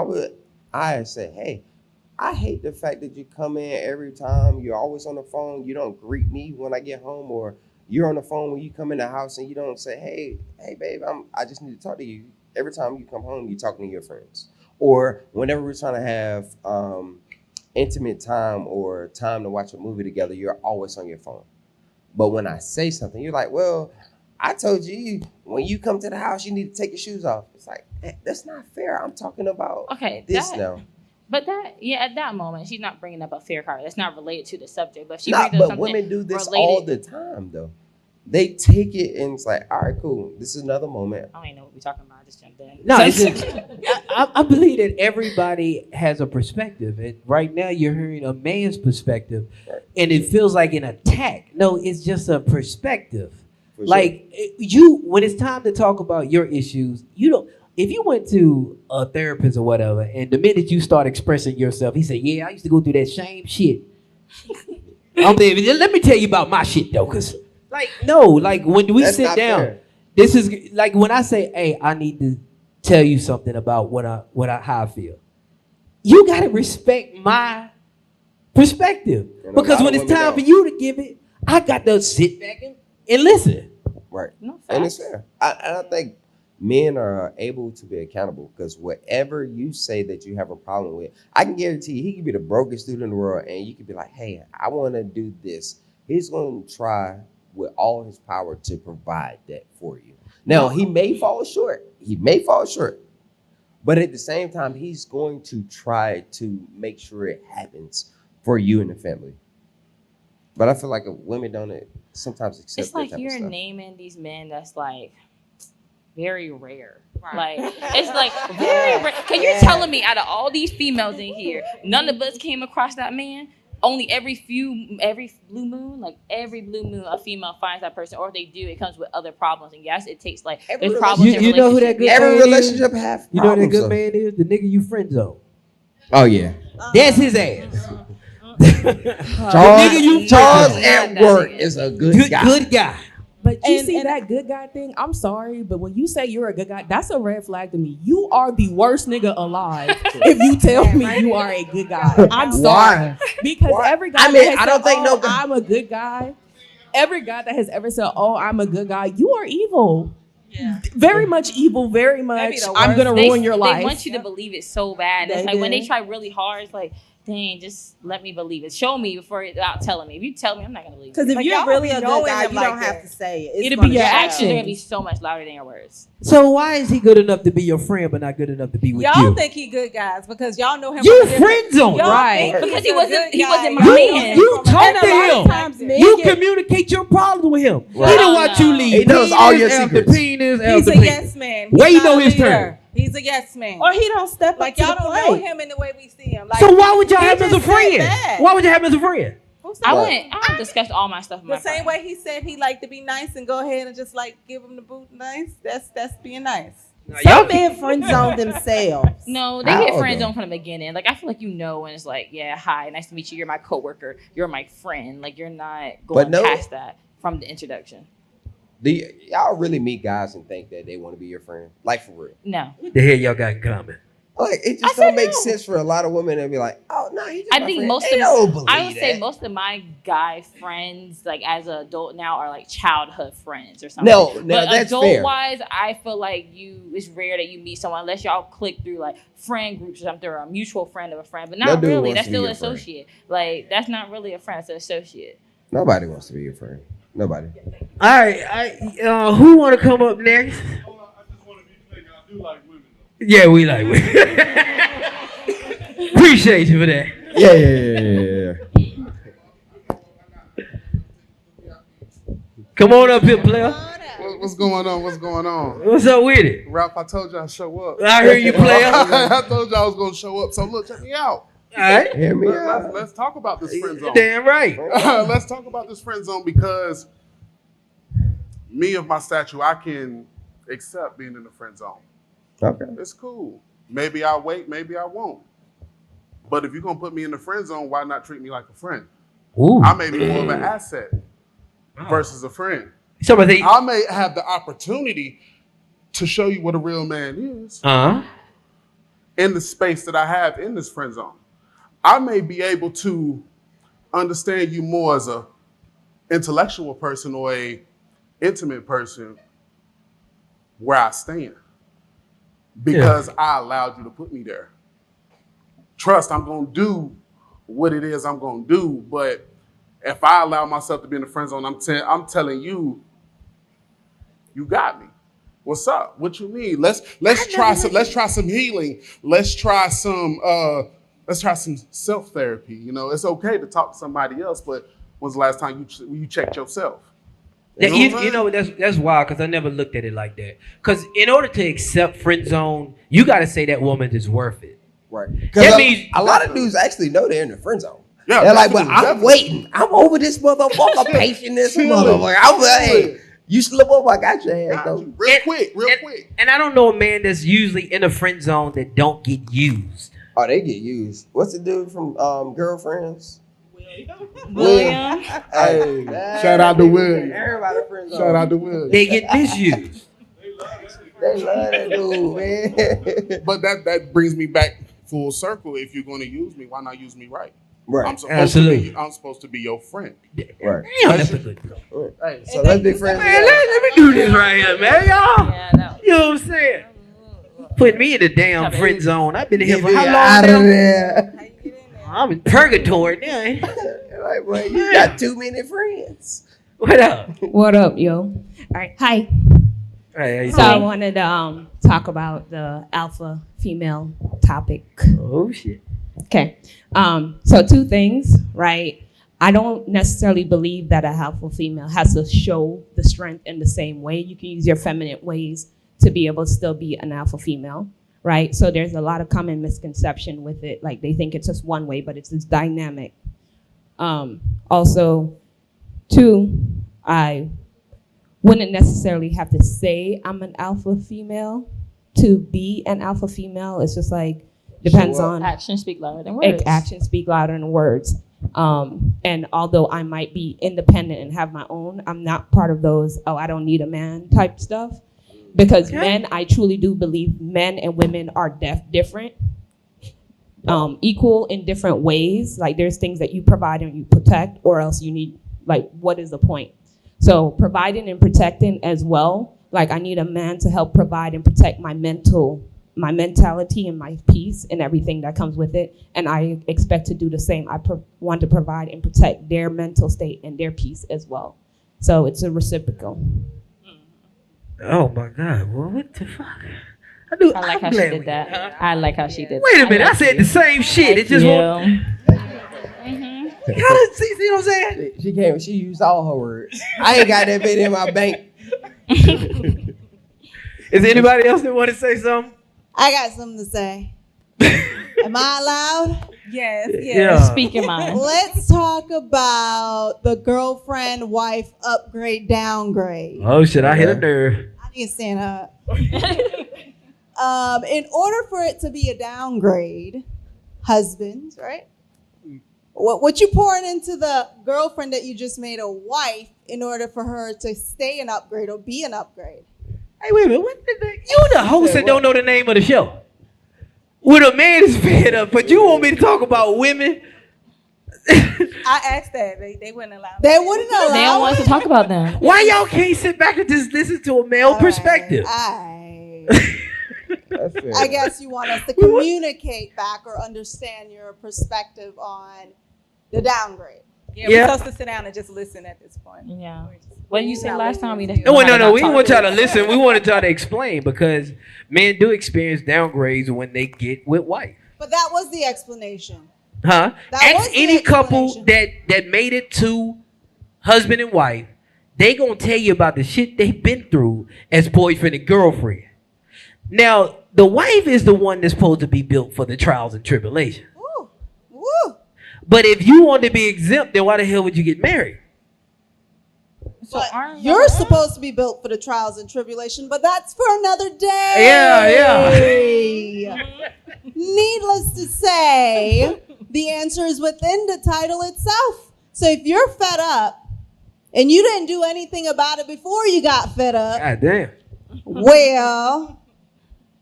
would I say, hey, I hate the fact that you come in every time, you're always on the phone, you don't greet me when I get home, or you're on the phone when you come in the house and you don't say, hey babe, I just need to talk to you. Every time you come home, you're talking to your friends. Or whenever we're trying to have intimate time or time to watch a movie together, you're always on your phone. But when I say something, you're like, well, I told you when you come to the house, you need to take your shoes off. It's like, that's not fair. I'm talking about this now. But at that moment, she's not bringing up a fair card. That's not related to the subject. But if she Nah, brings up but something women do this related, all the time, though. They take it and it's like, all right, cool. This is another moment. I don't even know what we're talking about. I just jumped in. no, it's just, I believe that everybody has a perspective. And right now you're hearing a man's perspective. Right. And it feels like an attack. No, it's just a perspective. For Like you, when it's time to talk about your issues, you don't. If you went to a therapist or whatever, and the minute you start expressing yourself, he said, "Yeah, I used to go through that same shit." Let me tell you about my shit though, cause like no, like when we That's sit not down, fair. this is like when I say, "Hey, I need to tell you something about how I feel." You gotta respect my perspective, And a because lot when of it's women time for don't. you to give it, I got to sit back and listen. Right. No And it's facts. fair. I think men are able to be accountable because whatever you say that you have a problem with, I can guarantee you, he could be the brokest dude in the world, and you could be like, "Hey, I want to do this." He's going to try with all his power to provide that for you. Now, he may fall short. But at the same time, he's going to try to make sure it happens for you and the family. But I feel like women don't sometimes accept It's like that type you're of stuff. naming these men that's like very rare. Right. Like it's like very rare. Cause you're telling me out of all these females in here, none of us came across that man. Only every blue moon, a female finds that person, or if they do, it comes with other problems. And yes, it takes like Every there's problems in You know who that relationship. good Yeah. man Every is? relationship have You know who that problems. good though. man is? The nigga you friend zone. Oh yeah. That's his ass. Charles, nigga you Charles friend at That work nigga. is a good Good guy. good guy. But you And- see and- that good guy thing? I'm sorry, but when you say you're a good guy, that's a red flag to me. You are the worst nigga alive if you tell me you are a good guy. I'm sorry. Why? Because Why? every guy I mean, that has I don't said, think no "Oh, guy- I'm a good guy," every guy that has ever said, "Oh, I'm a good guy," you are evil. Yeah. Very much evil, very much. the I'm worst. gonna ruin your life. They want you to believe it so bad. They It's like when they do. try really hard, it's like, dang, just let me believe it. Show me without telling me. If you tell me, I'm not gonna believe it. Because if Like, you're y'all really be a good knowing guy, him you like don't that. have to say it. It's It'll gonna be your Your show. actions are gonna actions. be so much louder than your words. So why is he good enough to be your friend but not good enough to be with Y'all you? think he good guys because y'all know him. You from a different- friend zone, Y'all right? think Because he's he a wasn't- good he guy. wasn't my Y'all man. know him You from a- talk and a to lot of him. times men You get- communicate your problems with him. Right. He don't want you No. leave. He knows all your Penis after secrets. penis He's after a penis. yes man. Where He's you know not a his leader. turn? He's a yes man. Or he don't step Like up to y'all the don't plate. know him in the way we see him. Like, So why would y'all he have him as a just said friend? that. Why would you have him as a friend? Who said I that? wouldn't. I don't discuss all my stuff with The my same friends. way he said he liked to be nice and go ahead and just like give him the boot nice. That's being nice. Some men friend zone themselves. No, they How, get friend though? zone from the beginning. Like I feel like when it's like, yeah, hi, nice to meet you. You're my coworker. You're my friend. Like you're not going no- past that from the introduction. Do y'all really meet guys and think that they want to be your friend? Like for real? No, What the hell y'all got in common? Like it I just said don't make no. sense for a lot of women to be like, "Oh no, he's just I my think friend." most They of don't believe I would say that. most of my guy friends, like as an adult now, are like childhood friends or something. No, but that's adult fair. wise, I feel like it's rare that you meet someone unless y'all click through like friend groups or something, or a mutual friend of a friend. But No not dude really. wants That's to be still an your friend. associate. Like that's not really a friend. It's an associate. Nobody wants to be your friend. Nobody. All right, who want to come up next? I just want to be clear. I do like women though. Yeah, we like women. Appreciate you for that. Yeah. Come on up here, player. What's going on? What's going on? What's up with it? Ralph, I told you I'd show up. I hear you, player. All I told you I was going to show up. So look, check me out. right. Hear me out. Let's talk about this friend zone. Damn right. Let's talk about this friend zone because me of my stature, I can accept being in the friend zone. Okay. It's cool. Maybe I'll wait, maybe I won't. But if you're going to put me in the friend zone, why not treat me like a friend? Ooh. I may be more of an asset versus a friend. Somebody. I may have the opportunity to show you what a real man is in the space that I have in this friend zone. I may be able to understand you more as a intellectual person or a intimate person where I stand because I allowed you to put me there. Trust, I'm going to do what it is I'm going to do, but if I allow myself to be in the friend zone, I'm telling you, you got me. What's up? What you need? Let's try some healing. Let's try some self therapy. You know, it's okay to talk to somebody else, but when's the last time you checked yourself? That- what I'm saying? you know that's wild because I never looked at it like that. Because in order to accept friend zone, you got to say that woman is worth it. Right. That Because means- a lot of dudes actually know they're in the friend zone. Yeah, They're like, but definitely, I'm definitely. waiting. I'm over this motherfucker, patient this Chilling. motherfucker. I'm like, hey, You slip up, I got your ass though. Real quick. And I don't know a man that's usually in a friend zone that don't get used. Oh, they get used. What's the dude from Girlfriends? William. Hey, Shout out to William. Everybody friends Shout out to William. They get misused. They love that dude, man. But that brings me back full circle. If you're going to use me, why not use me right? Right. I'm Absolutely. supposed to be your friend. Right. Damn, that's a good girl. Hey, so let's be friends. Man, let me do this right here, man, y'all. Yeah, no. You know what I'm saying? Put me in the damn friend zone. I've been here for how long Out of now? there. I'm in purgatory now. Like, boy, you got too many friends. What up? What up, yo? All right, hi. Hey, how you So I doing? wanted to talk about the alpha female topic. Oh shit. Okay. So two things, right? I don't necessarily believe that a alpha female has to show the strength in the same way. You can use your feminine ways to be able to still be an alpha female, right? So there's a lot of common misconception with it. Like they think it's just one way, but it's this dynamic. Also, two, I wouldn't necessarily have to say I'm an alpha female to be an alpha female. It's just like, depends on Actions speak louder than words. actions speak louder than words. And although I might be independent and have my own, I'm not part of those, oh, I don't need a man type stuff. Because men, I truly do believe men and women are different, equal in different ways. Like there's things that you provide and you protect, or else you need, like, what is the point? So providing and protecting as well. Like I need a man to help provide and protect my mentality and my peace and everything that comes with it. And I expect to do the same. I want to provide and protect their mental state and their peace as well. So it's a reciprocal. Oh my God. Well, what the fuck? I like how she did that. I like how she did that. Wait a minute. I said the same shit. It just won't. See what I'm saying? She came. She used all her words. I ain't got that bit in my bank. Is anybody else that want to say something? I got something to say. Am I allowed? Yes, yes. Yeah. Speak your mind. Let's talk about the girlfriend wife upgrade downgrade. Oh shit! I hit a nerve. I need to stand up. In order for it to be a downgrade, husbands, right? What you pouring into the girlfriend that you just made a wife in order for her to stay an upgrade or be an upgrade? Hey, wait a minute. What you the host that don't know the name of the show? When a man is fed up, but you want me to talk about women? I asked that. They wouldn't allow me. They wouldn't allow They don't want us to talk about them. Why y'all can't sit back and just listen to a male perspective? That's fair. I guess you want us to communicate back or understand your perspective on the downgrade. Yeah, we're supposed to sit down and just listen at this point. Yeah. What did you say last time? No, we didn't want y'all to listen. We wanted y'all to explain because men do experience downgrades when they get with wife. But that was the explanation. Huh? That Ask was the any couple explanation. that made it to husband and wife. They gonna tell you about the shit they've been through as boyfriend and girlfriend. Now, the wife is the one that's supposed to be built for the trials and tribulations. Woo. Woo. But if you want to be exempt, then why the hell would you get married? So But you're supposed to be built for the trials and tribulation, but that's for another day. Yeah. Needless to say, the answer is within the title itself. So if you're fed up and you didn't do anything about it before you got fed up, God damn. well,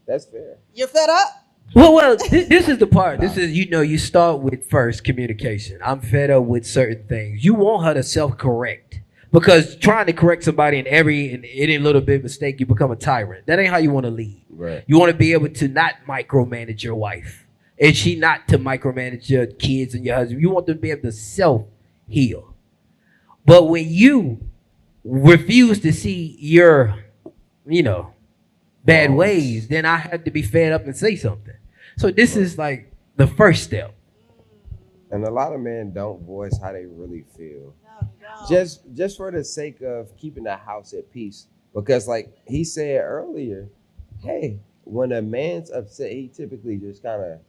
That's fair. you're fed up. Well, this is the part. This is, you start with first communication. I'm fed up with certain things. You want her to self-correct. Because trying to correct somebody in any little bit mistake, you become a tyrant. That ain't how you want to lead. Right. You want to be able to not micromanage your wife. And she not to micromanage your kids and your husband. You want them to be able to self-heal. But when you refuse to see your, bad ways, then I have to be fed up and say something. So this is like the first step. And a lot of men don't voice how they really feel. No. Just for the sake of keeping the house at peace. Because like he said earlier, hey, when a man's upset, he typically just kind of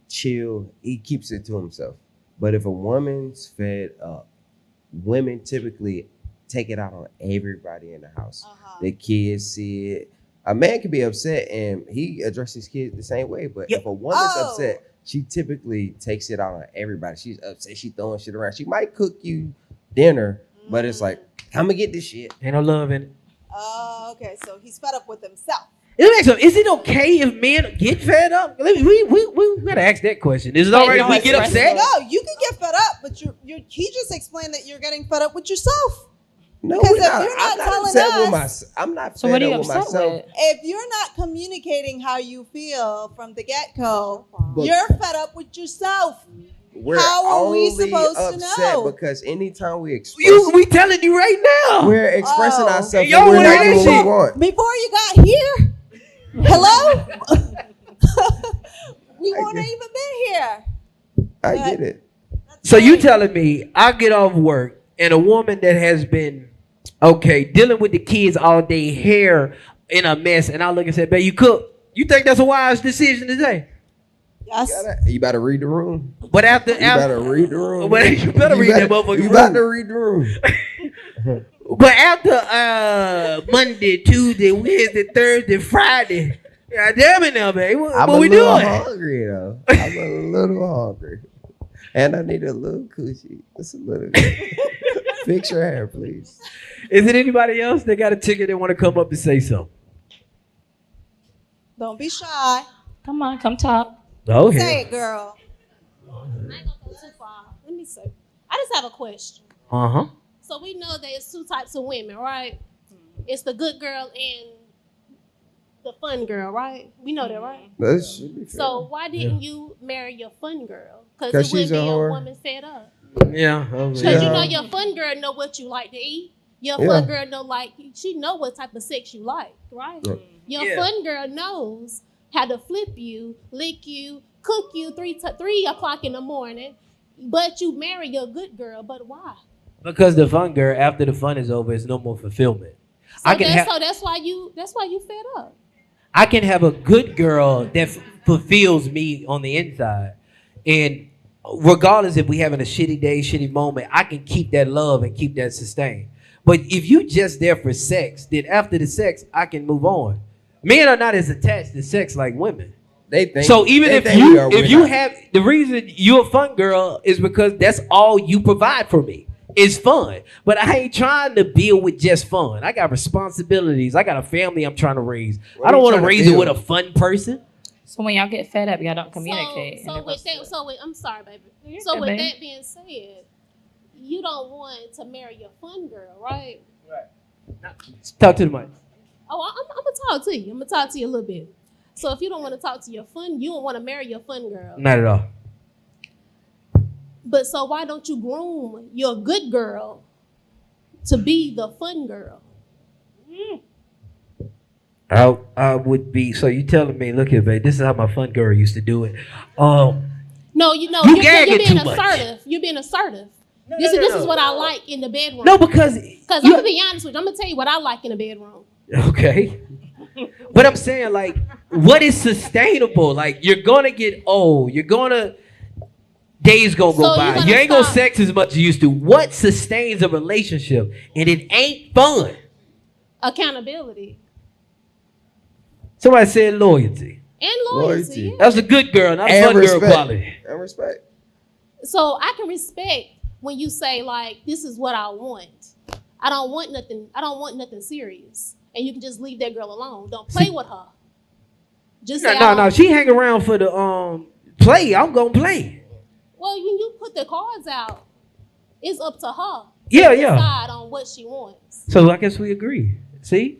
chill. He keeps it to himself. But if a woman's fed up, women typically take it out on everybody in the house. Uh-huh. The kids see it. A man can be upset and he addresses kids the same way, but if a woman's upset, she typically takes it out on everybody. She's upset. She throwing shit around. She might cook you dinner, but it's like, I'm gonna get this shit. Ain't no love in it. Oh, okay. So he's fed up with himself. Is it okay if men get fed up? We gotta ask that question. Is it all right if we get upset? No, you can get fed up, but he just explained that you're getting fed up with yourself. No, because if you're not telling us, I'm not fed up with myself. If you're not communicating how you feel from the get-go, you're fed up with yourself. How are we supposed to know? Because anytime we express, we telling you right now, we're expressing ourselves. And y'all we're not doing what we want. Before you got here, hello, we weren't even been here. I get it. So you telling me I get off work and a woman that has been dealing with the kids all day, hair in a mess, and I look and say, "Babe, you cook." You think that's a wise decision today? Yes. You better read the room. But you better read the room. But you better read that motherfucker. You better read the room. But after Monday, Tuesday, Wednesday, Thursday, Friday, God damn it now, babe. What we doing? I'm a little hungry though. I'm a little hungry, and I need a little coochie. Just a little. Fix your hair, please. Is it anybody else that got a ticket that want to come up and say something? Don't be shy. Come on, come talk. Oh, say it, girl. I ain't gonna go too far. Let me say. I just have a question. Uh-huh. So we know that it's two types of women, right? It's the good girl and the fun girl, right? We know that, right? That should be fair. So why didn't you marry your fun girl? Because it she's wouldn't a be a whore. woman fed up. Yeah. Because you know your fun girl know what you like to eat. Your fun girl she know what type of sex you like, right? Your fun girl knows how to flip you, lick you, cook you 3 o'clock in the morning, but you marry your good girl. But why? Because the fun girl, after the fun is over, it's no more fulfillment. So that's why you fed up. I can have a good girl that fulfills me on the inside, and regardless if we having a shitty day, shitty moment, I can keep that love and keep that sustained. But if you just there for sex, then after the sex, I can move on. Men are not as attached to sex like women. They think so. Even if you have the reason you're a fun girl is because that's all you provide for me. It's fun, but I ain't trying to build with just fun. I got responsibilities. I got a family I'm trying to raise. I don't want to raise it with a fun person. So when y'all get fed up, y'all don't communicate. I'm sorry, baby. So with that being said, you don't want to marry your fun girl, right? Right. Talk to the mic. Oh, I'm gonna talk to you. I'm gonna talk to you a little bit. So if you don't want to talk to your fun, you don't want to marry your fun girl. Not at all. But so why don't you groom your good girl to be the fun girl? I would be. So you telling me, look here, babe, this is how my fun girl used to do it. No, you're being assertive. You're being assertive. This is what I like in the bedroom. No, because I'm gonna be honest with you. I'm gonna tell you what I like in the bedroom. Okay. But I'm saying, like, what is sustainable? Like, you're gonna get old. Days gonna go by. You ain't gonna sex as much as you used to. What sustains a relationship? And it ain't fun. Accountability. Somebody said loyalty. And loyalty. Yeah. That's a good girl, not a fun girl quality. And respect. So I can respect when you say, like, this is what I want. I don't want nothing serious. And you can just leave that girl alone. Don't play with her. Just no. She hang around for the play. I'm gonna play. Well, when you put the cards out, it's up to her. Yeah. Decide on what she wants. So I guess we agree. See?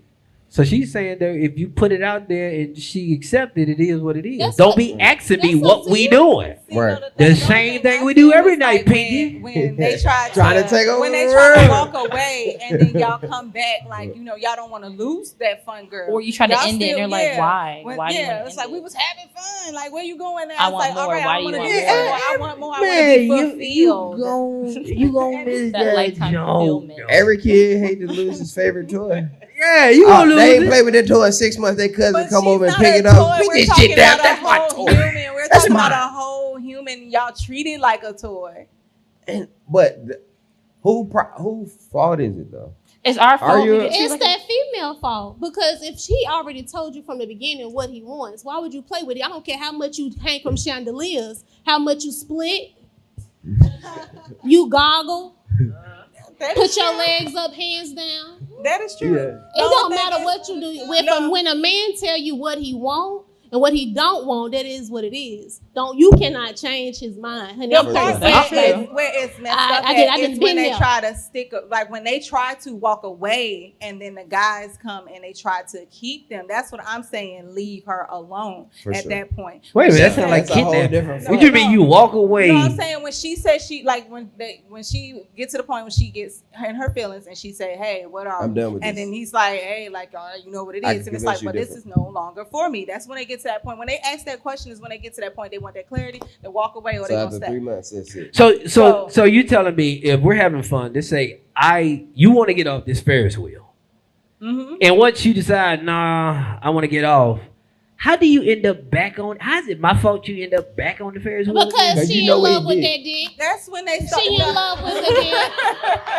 So she's saying that if you put it out there and she accepted it, is what it is. Don't be asking me what we doing. Right. The same thing we do every night, Pinky. When they try to take over, when they try to walk away, and then y'all come back like y'all don't want to lose that fun girl, or you try to end it, and they're like, why? Why? Yeah, it's like we was having fun. Like, where you going now? I want more. Why do you want more? I want more. I want to be fulfilled. You gon' miss that lifetime fulfillment. Every kid hate to lose his favorite toy. Yeah, you gonna lose. They ain't play with their toy in 6 months. Their cousin come over and pick it up. We're talking about a whole human. We're talking about a whole human. Y'all treat it like a toy. But who fault is it though? It's our fault. It's that female fault. Because if she already told you from the beginning what he wants, why would you play with it? I don't care how much you hang from chandeliers, how much you split, you goggle, put your legs up, hands down. That is true. It don't matter what you do. When a man tell you what he want and what he don't want, that is what it is. You cannot change his mind. Honey, I'm Where it's messed up is when they try to like when they try to walk away and then the guys come and they try to keep them. That's what I'm saying. Leave her alone at that point. Wait a minute, that sounds like kidnapping. What do you mean you walk away? No, I'm saying when she says when she gets to the point when she gets in her feelings and she say, "Hey, what are I'm done with and this. then he's like, "Hey, like, all right, you know what it is," and it's like, "But this is no longer for me." That's when they get to that point. When they ask that question, is when they get to that point. They want that clarity. They walk away or they gonna after stay. 3 months, that's it. So you telling me if we're having fun, just say you want to get off this Ferris wheel, and once you decide, nah, I want to get off. How do you end up back on? How is it my fault you end up back on the Ferris wheel? Because she in love with that dick. That's when they start. She in love with the dick.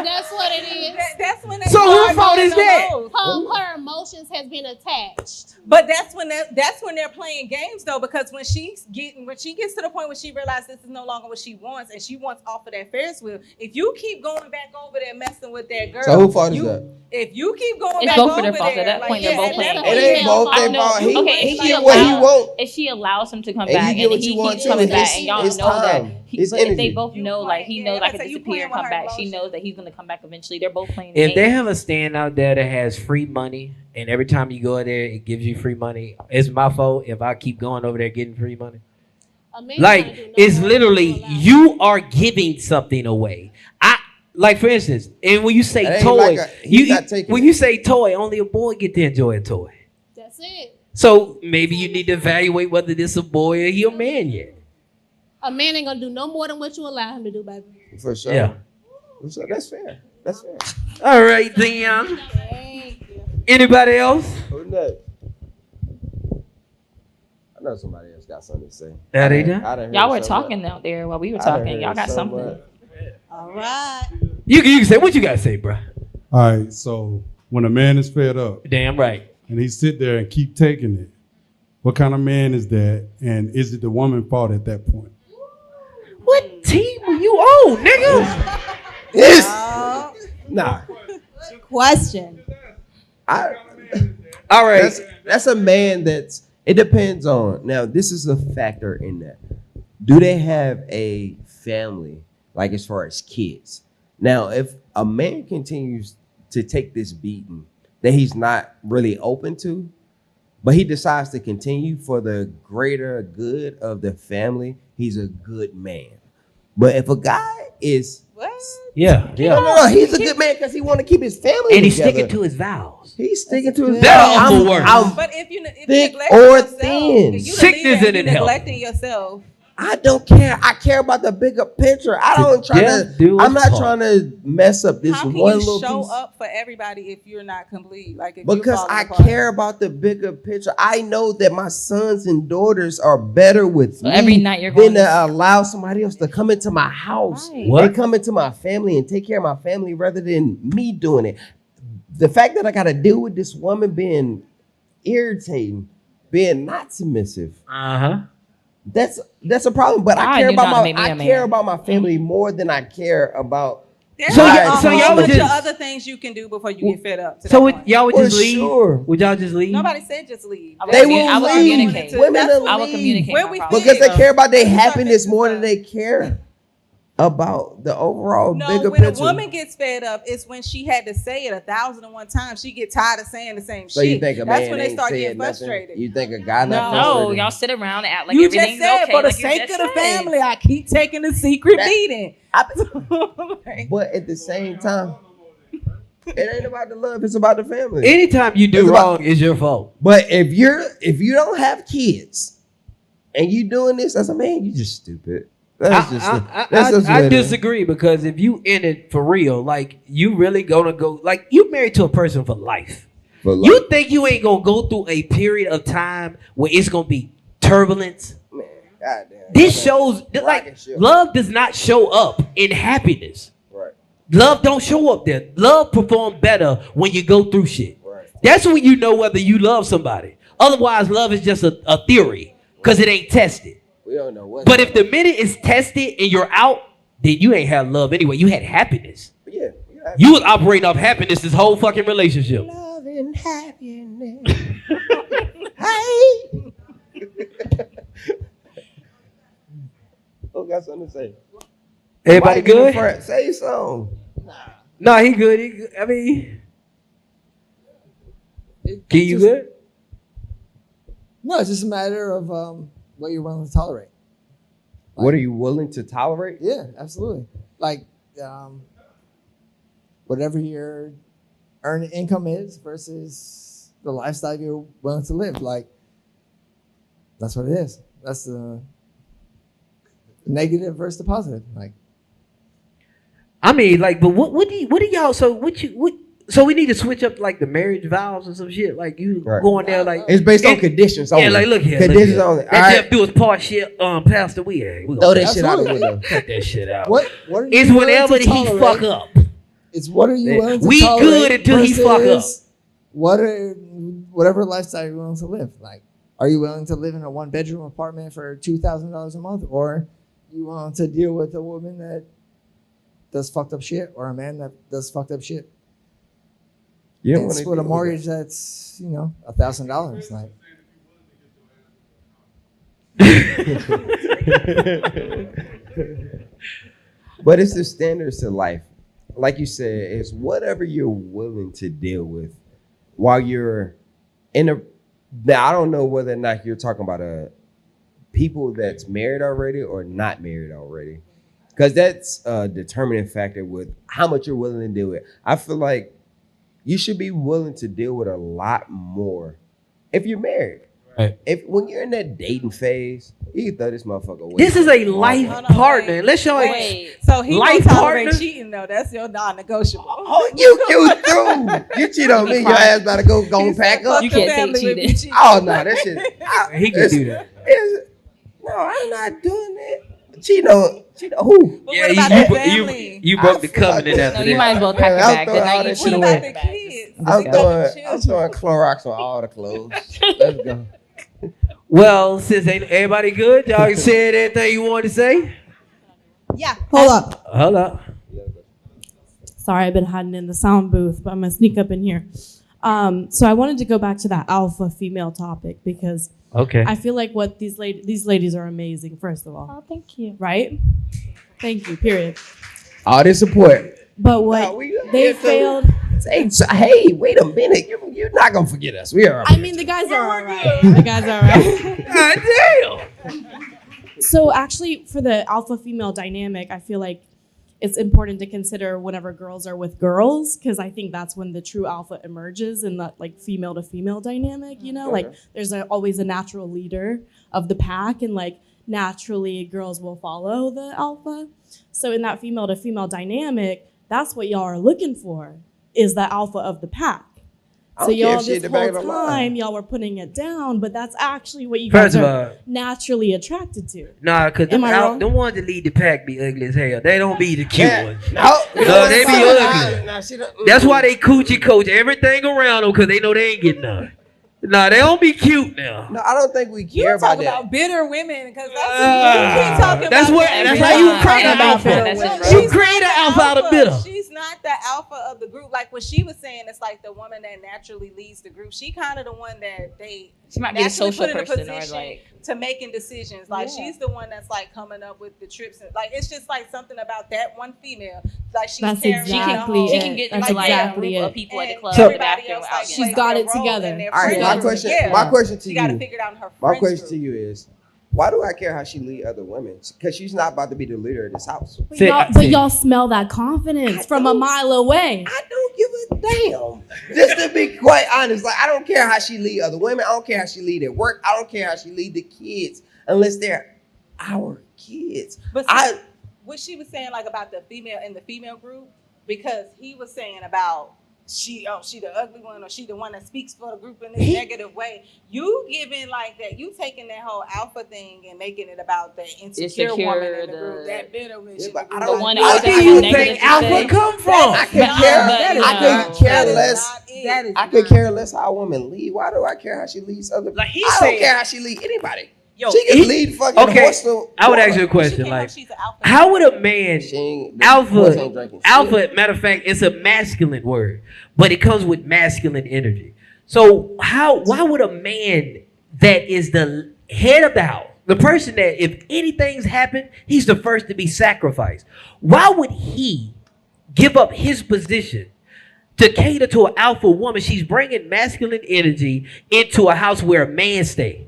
That's what it is. That's when they. So whose fault is that? Her emotions has been attached. But that's when they're playing games though, because when she gets to the point where she realizes this is no longer what she wants and she wants off of that Ferris wheel. If you keep going back over there messing with that girl, so who fault is that? If you keep going it's back both over their fault. there, At that point, they're both playing. It ain't both their fault. He get what he want. If she allows him to come And you back get and what he you want keeps too. coming back, It's- and y'all it's know that. time. It's But if energy. they both know, like he knows, I can so you disappear and playing come with her back. She emotions. knows that he's gonna come back eventually. They're both playing. If the they game. have a stand out there that has free money, and every time you go there, it gives you free money, it's my fault if I keep going over there getting free money. Like, it's literally, you are giving something away. Like, for instance, and when you say That ain't toy, like he's not taking when it. you say toy, only a boy get to enjoy a toy. That's it. So maybe you need to evaluate whether this is a boy or he a man yet. A man ain't gonna do no more than what you allow him to do, baby. For sure. Yeah. For sure. That's fair. That's fair. All right, then. Anybody else? Who next? I know somebody else got something to say. That ain't done? Y'all were talking out there while we were talking. Y'all got something. All right. You can say what you gotta say, bro. All right, so when a man is fed up, damn right, and he sit there and keep taking it, what kind of man is that? And is it the woman's fault at that point? What team are you on, nigga? Nah. Question. All right. That's a man it depends on. Now, this is a factor in that. Do they have a family, like as far as kids? Now, if a man continues to take this beating that he's not really open to, but he decides to continue for the greater good of the family, he's a good man. But if a guy is Yeah. No, he's a good man because he want to keep his family And he's together. sticking to his vows. He's sticking to his That vows. awful word. But if you thick neglect or yourself, thin. if you Sickness you're in it help. neglecting yourself. I don't care. I care about the bigger picture. I don't try to. I'm not trying to mess up this How can one you little show piece. up for everybody if you're not complete? Like if you're Because falling I apart? care about the bigger picture. I know that my sons and daughters are better with me every night you're than going to allow somebody else to come into my house What? and come into my family and take care of my family rather than me doing it. The fact that I got to deal with this woman being irritating, being not submissive. That's a problem. But I God care knew about not to make me a I man. care about my family more than I care about. There's So a y'all whole would bunch of just- other things you can do before you get fed up. So would y'all would For just leave? sure. Would y'all just leave? Nobody said just leave. They will I will leave. communicate. Women That's will what- I will leave. communicate. Where my we problem. Because they care about their Let's start happiness fixing more stuff. than they care about the overall No, bigger when picture. a woman gets fed up, it's when she had to say it 1,001 times. She get tired of saying the same So shit. you think a That's man when they ain't start said getting nothing? frustrated. You think a guy not No, frustrated? y'all sit around and act like You just everything's said okay. for the like you sake just of the said. family, I keep taking the secret That- beating. But at the same time, it ain't about the love, it's about the family. Anytime you do It's wrong, about- it's your fault. But if you don't have kids and you doing this as a man, you just stupid. That's just the I way it is. disagree because if you in it for real, like you really gonna go, like you married to a person for life. For life. You think you ain't gonna go through a period of time where it's gonna be turbulence? Man, goddamn. This shows that, like Rocket ship. love does not show up in happiness. Right. Love don't show up there. Love perform better when you go through shit. Right. That's when you know whether you love somebody. Otherwise, love is just a theory because it ain't tested. We don't know what. But if the minute it's tested and you're out, then you ain't had love anyway. You had happiness. Yeah. You was operating off happiness this whole fucking relationship. Love and happiness. Hey. Who got something to say? Everybody Mike in the good? front, say something. No, he good. He good. I mean, Key, you good? No, it's just a matter of what you're willing to tolerate. What are you willing to tolerate? Yeah, absolutely. Like whatever your earned income is versus the lifestyle you're willing to live. Like that's what it is. That's the negative versus the positive. Like, I mean, like, but what do y'all? So so we need to switch up like the marriage vows and some shit. Like you going there, like it's based on conditions. Only. Yeah, like look here, conditions only. That Jeff do his part shit. Pastor, we throw that shit out the window. Cut that shit out. What are you it's willing whenever to he tolerate? fuck up. It's what are you willing to We tolerate good until he fuck up. versus whatever lifestyle you're willing to live. Like, are you willing to live in a 1-bedroom apartment for $2,000 a month, or you willing to deal with a woman that does fucked up shit, or a man that does fucked up shit? You And split a mortgage that's $1,000. Like, but it's the standards of life. Like you said, it's whatever you're willing to deal with while you're in a. Now I don't know whether or not you're talking about people that's married already or not married already, because that's a determining factor with how much you're willing to deal with. I feel like you should be willing to deal with a lot more if you're married. Right. When you're in that dating phase, you can throw this motherfucker away. This is a life partner. Let's show it. So he life don't tolerate partner? cheating though. That's your non-negotiable. Oh, you through. You cheat on me, your ass better go and pack up. You can't take cheating. Oh no, that shit. He can do that. No, I'm not doing it. Cheat on who? But Yeah, what about the family? you broke the covenant after No, that. you might as well pack it back. The night you shit cheat, What away. about the kids? I'm throwing Clorox on all the clothes. Let's go. Well, since ain't everybody good, y'all said everything you wanted to say. Yeah, hold up. Hold up. Sorry, I've been hiding in the sound booth, but I'm gonna sneak up in here. So I wanted to go back to that alpha female topic because Okay. I feel like what these ladies are amazing. First of all, Oh, thank you. right? Thank you. Period. All this support. But what they failed. Hey, wait a minute. You're not gonna forget us. We are. I mean, the guys are all right. The guys are all right. God damn. So actually, for the alpha female dynamic, I feel like it's important to consider whenever girls are with girls, because I think that's when the true alpha emerges in that like female to female dynamic. You know, like there's always a natural leader of the pack, and like naturally girls will follow the alpha. So in that female to female dynamic, that's what y'all are looking for, is the alpha of the pack. So y'all this whole time y'all were putting it down, but that's actually what you guys are naturally attracted to. Nah, cause Am I wrong? the ones that lead the pack be ugly as hell. They don't be the cute ones. No, they be ugly. That's why they coochie coach everything around them, cause they know they ain't getting none. Nah, they don't be cute now. No, I don't think we You care talk about that. about bitter women because that's you keep talking That's about what. that. That's She's how you not create an the alpha. She's You create not an the alpha out of bitter. She's not the alpha of the group. Like what she was saying, it's like the woman that naturally leads the group. She kind of the one that they She might be a naturally social put in a person or position like. to making decisions. Like she's the one that's like coming up with the trips and like it's just like something about that one female. Like she's That's carrying exactly She it. can get That's into like exactly a group it. of people at the And club So- in the bathroom. everybody else, like, She's plays got their it role together. in their All right, friend my group. question. Yeah. My question to She got to you. figure it out in her My friends question to group. you is, why do I care how she lead other women? Because she's not about to be the leader of this house. But y'all smell that confidence from a mile away. I don't give a damn. Just to be quite honest, like I don't care how she lead other women. I don't care how she lead at work. I don't care how she lead the kids, unless they're our kids. But what she was saying like about the female in the female group, because he was saying about she the ugly one, or she the one that speaks for the group in this negative way. You giving like that, you taking that whole alpha thing and making it about the insecure woman in the group, that bitter bitch. Yeah, in but the I group. don't. one I that do always you have a think negative to alpha say. come from? I could care. I could care less. That is I could care less how a woman lead. Why do I care how she leads other? Like he's I saying, don't care how she lead anybody. Yo, She can lead fucking okay. horse to I would water. ask you a question. She Like, she's an alpha. how would a man She ain't- the horse ain't drinking alpha? shit. Matter of fact, it's a masculine word, but it comes with masculine energy. So why would a man that is the head of the house, the person that if anything's happened, he's the first to be sacrificed, why would he give up his position to cater to an alpha woman? She's bringing masculine energy into a house where a man stays.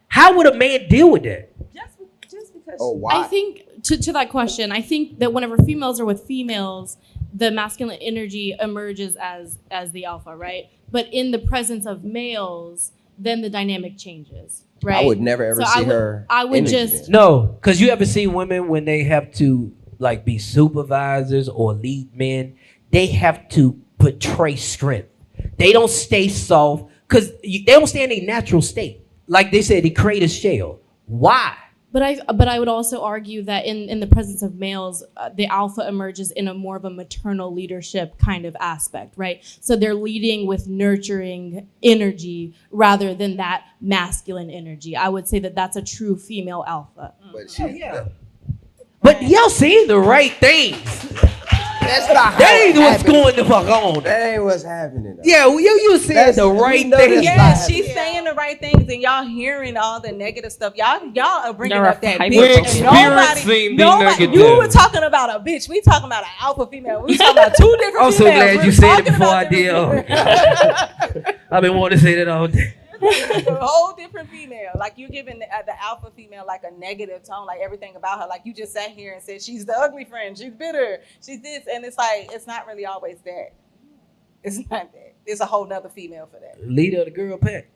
How would a man deal with that? Just because. Oh, why? I think to that question, I think that whenever females are with females, the masculine energy emerges as the alpha, right? But in the presence of males, then the dynamic changes, right? I would never ever see her. I would energy just then. No, because you ever see women when they have to like be supervisors or lead men, they have to portray strength. They don't stay soft because they don't stay in a natural state. Like they said, they create a shell. Why? But I would also argue that in the presence of males, the alpha emerges in a more of a maternal leadership kind of aspect, right? So they're leading with nurturing energy rather than that masculine energy. I would say that that's a true female alpha. But she, But y'all saying the right things. that's not how That ain't it what's happened. going the fuck on. That ain't what's happening. Though. Yeah, well, you said That's- the we right know thing. that's Yeah, not she's happening. saying the right things, and y'all hearing all the negative stuff. Y'all are bringing You're up that hyper- bitch. We're and experiencing the negative. You were talking about a bitch. We talking about an alpha female. We talking about two different I'm so females. glad We're you said it talking before I about did. different- I've been wanting to say that all day. a whole different female. Like you giving the alpha female like a negative tone, like everything about her. Like you just sat here and said she's the ugly friend, she's bitter, she's this, and it's like it's not really always that. It's not that. It's a whole nother female for that. Leader of the girl pack.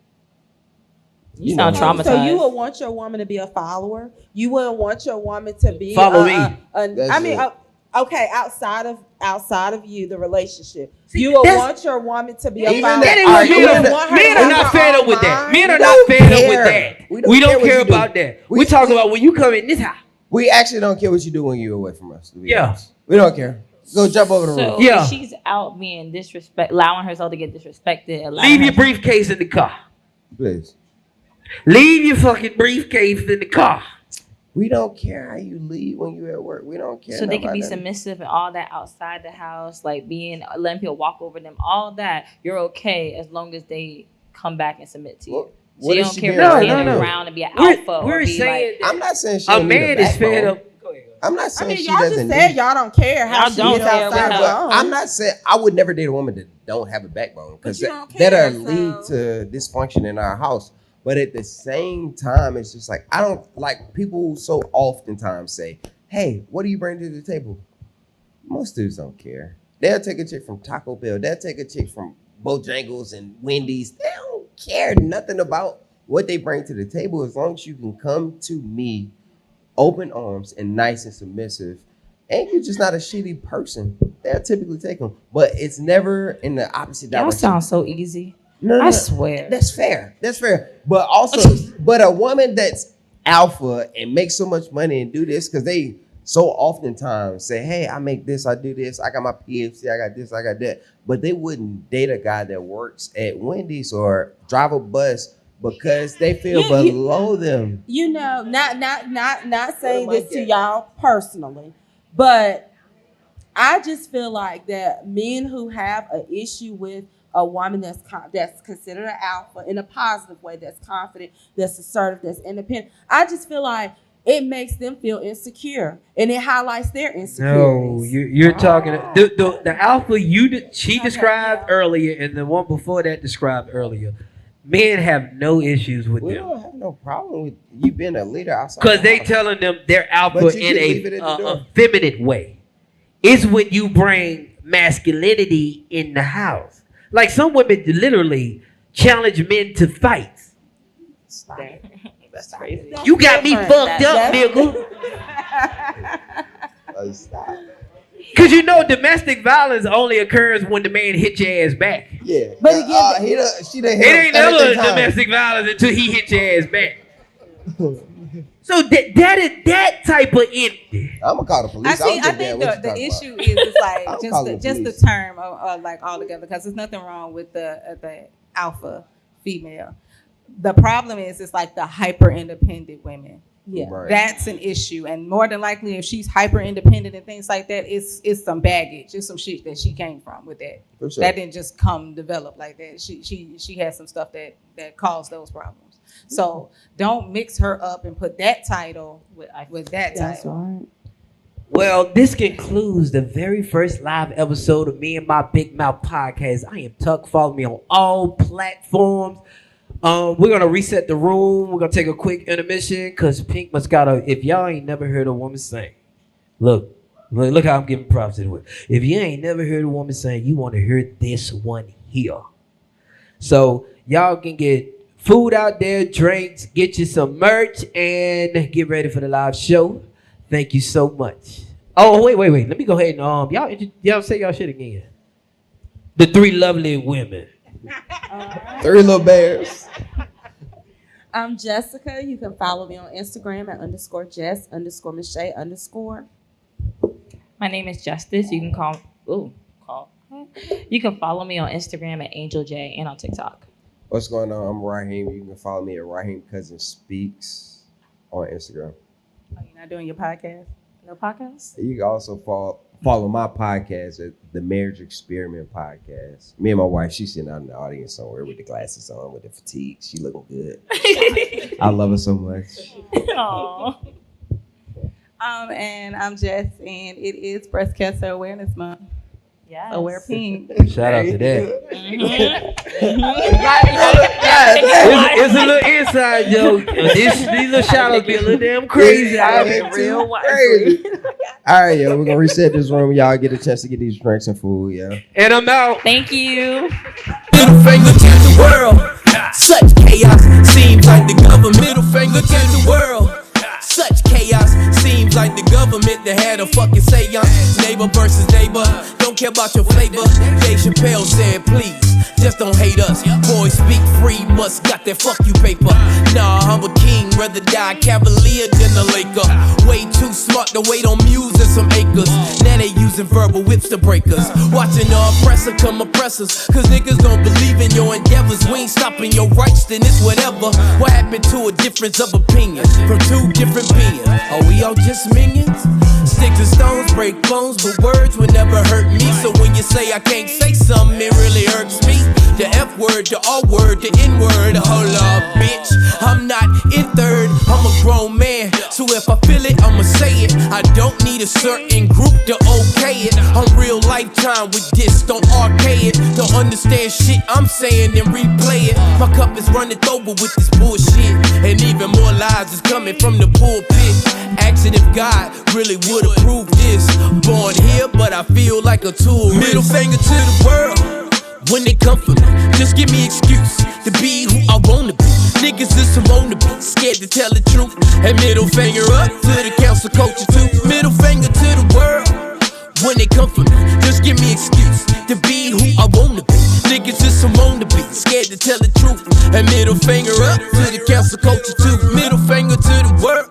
You sound traumatized. So you would want your woman to be a follower? You wouldn't want your woman to be Follow me. Okay, outside of you, the relationship. You would want your woman to be a Even follower. that- That ain't what Alright, men even are. that- Men are not fed up with that. Men are not fed up with that. We don't care about that. We talking about when you come in this house. We actually don't care what you do when you're away from us. To be Yeah. honest. We don't care. Go jump over the So roof. Yeah. if she's out being allowing herself to get disrespected. Leave your briefcase in the car. Please. Leave your fucking briefcase in the car. We don't care how you leave when you're at work. We don't care. So they can be about that. submissive and all that outside the house, like letting people walk over them, all that. You're okay as long as they come back and submit to you. What- So what you is don't she care being if right you're now? around and be an alpha We're or be saying like. I'm not saying she a don't need man is fed backbone. up. I'm not I saying mean, she y'all just doesn't said need. y'all don't care how Y'all she don't is care outside what the happens. home. I'm not saying I would never date a woman that don't have a backbone because But you don't care, that'll so- lead to dysfunction in our house. But at the same time, it's just like I don't like people so oftentimes say, "Hey, what do you bring to the table?" Most dudes don't care. They'll take a chick from Taco Bell. They'll take a chick from Bojangles and Wendy's. They don't care nothing about what they bring to the table as long as you can come to me open arms and nice and submissive, and you're just not a shitty person. They'll typically take them, but it's never in the opposite Y'all direction. sound so easy. No, I swear. That's fair. That's fair. But also, but a woman that's alpha and makes so much money and do this because they so oftentimes say, "Hey, I make this, I do this, I got my PFC, I got this, I got that," but they wouldn't date a guy that works at Wendy's or drive a bus because they feel below them. You know, not saying this to y'all personally, but I just feel like that men who have an issue with a woman that's considered an alpha in a positive way, that's confident, that's assertive, that's independent, I just feel like it makes them feel insecure and it highlights their insecurities. No, you're talking the alpha she described earlier and the one before that described earlier. Men have no issues with We them don't have no problem with you being a leader outside. because the they house. telling them they're alpha But you in can leave it a at the door. feminine way. It's when you bring masculinity in the house. Like some women literally challenge men to fights. Stop. That's crazy. You got me different. fucked up, That's- nigga. Stop. Cause you know domestic violence only occurs when the man hit your ass back. Yeah. But again, she done hit It him ain't never 30 times. domestic violence until he hit your ass back. So that type of empty. I'm gonna call the police. I think the issue is it's like just the term of like altogether, because there's nothing wrong with the alpha female. The problem is it's like the hyper independent women. Yeah, Right. That's an issue, and more than likely, if she's hyper independent and things like that, it's some baggage, it's some shit that she came from with that. For sure. That didn't just come develop like that. She has some stuff that caused those problems. So don't mix her up and put that title with that that's title. right. Well, this concludes the very first live episode of Me and My Big Mouth podcast. I am Tuck. Follow me on all platforms. We're gonna reset the room. We're gonna take a quick intermission because Pink must gotta. If y'all ain't never heard a woman sing, look how I'm giving props to it. If you ain't never heard a woman sing, you want to hear this one here. So y'all can get food out there, drinks, get you some merch, and get ready for the live show. Thank you so much. Oh, wait. Let me go ahead and y'all say y'all shit again. The three lovely women. Three little bears. I'm Jessica. You can follow me on Instagram at _Jess_Michelle_. My name is Justice. You can You can follow me on Instagram at Angel J and on TikTok. What's going on? I'm Raheem. You can follow me at Raheem Cousin Speaks on Instagram. Are you not doing your podcast? No podcast? You can also follow my podcast at the Marriage Experiment Podcast. Me and my wife, she's sitting out in the audience somewhere with the glasses on, with the fatigue. She looking good. I love her so much. Aww. And I'm Jess, and it is Breast Cancer Awareness Month. Yes. So wear pink. Shout out to that. It's a little inside joke. These little shout outs be a little damn crazy. I be real crazy. All right, yo, we're gonna reset this room. Y'all get a chance to get these drinks and food, yeah. And I'm out. Thank you. Middle finger to the world. Such chaos seems like the government. Middle finger to the world. Such chaos seems like the government that had a fucking seance. Neighbor versus neighbor. Don't care about your flavor. Dave Chappelle said, please, just don't hate us. Boys speak free, must got that fuck you paper. Nah, I'm a king, rather die cavalier than a Laker. Way too smart to wait on muse and some acres. Now they using verbal whips to break us. Watching the oppressor come oppress us. Cause niggas don't believe in your endeavors. We ain't stopping your rights, then it's whatever. What happened to a difference of opinion from two different beings? Are we all just minions? Sticks and stones break bones, but words would never hurt me. So when you say I can't say something, it really irks me. The F word, the R word, the N word. Hold up, bitch. I'm not in third, I'm a grown man. So if I feel it, I'ma say it. I don't need a certain group to okay it. I'm real lifetime with this, don't arcade it. Don't understand shit I'm saying, then replay it. My cup is running over with this bullshit. And even more lies is coming from the pulpit. Asking if God really would approve this. Born here, but I feel like a tourist. Middle finger to the world. When they come for me, just give me excuse to be who I wanna be. Niggas is some wanna be, scared to tell the truth. And middle finger up to the council culture too. Middle finger to the world. When they come for me, just give me excuse to be who I wanna be. Niggas is some wanna be, scared to tell the truth. And middle finger up to the council culture too. Middle finger to the world.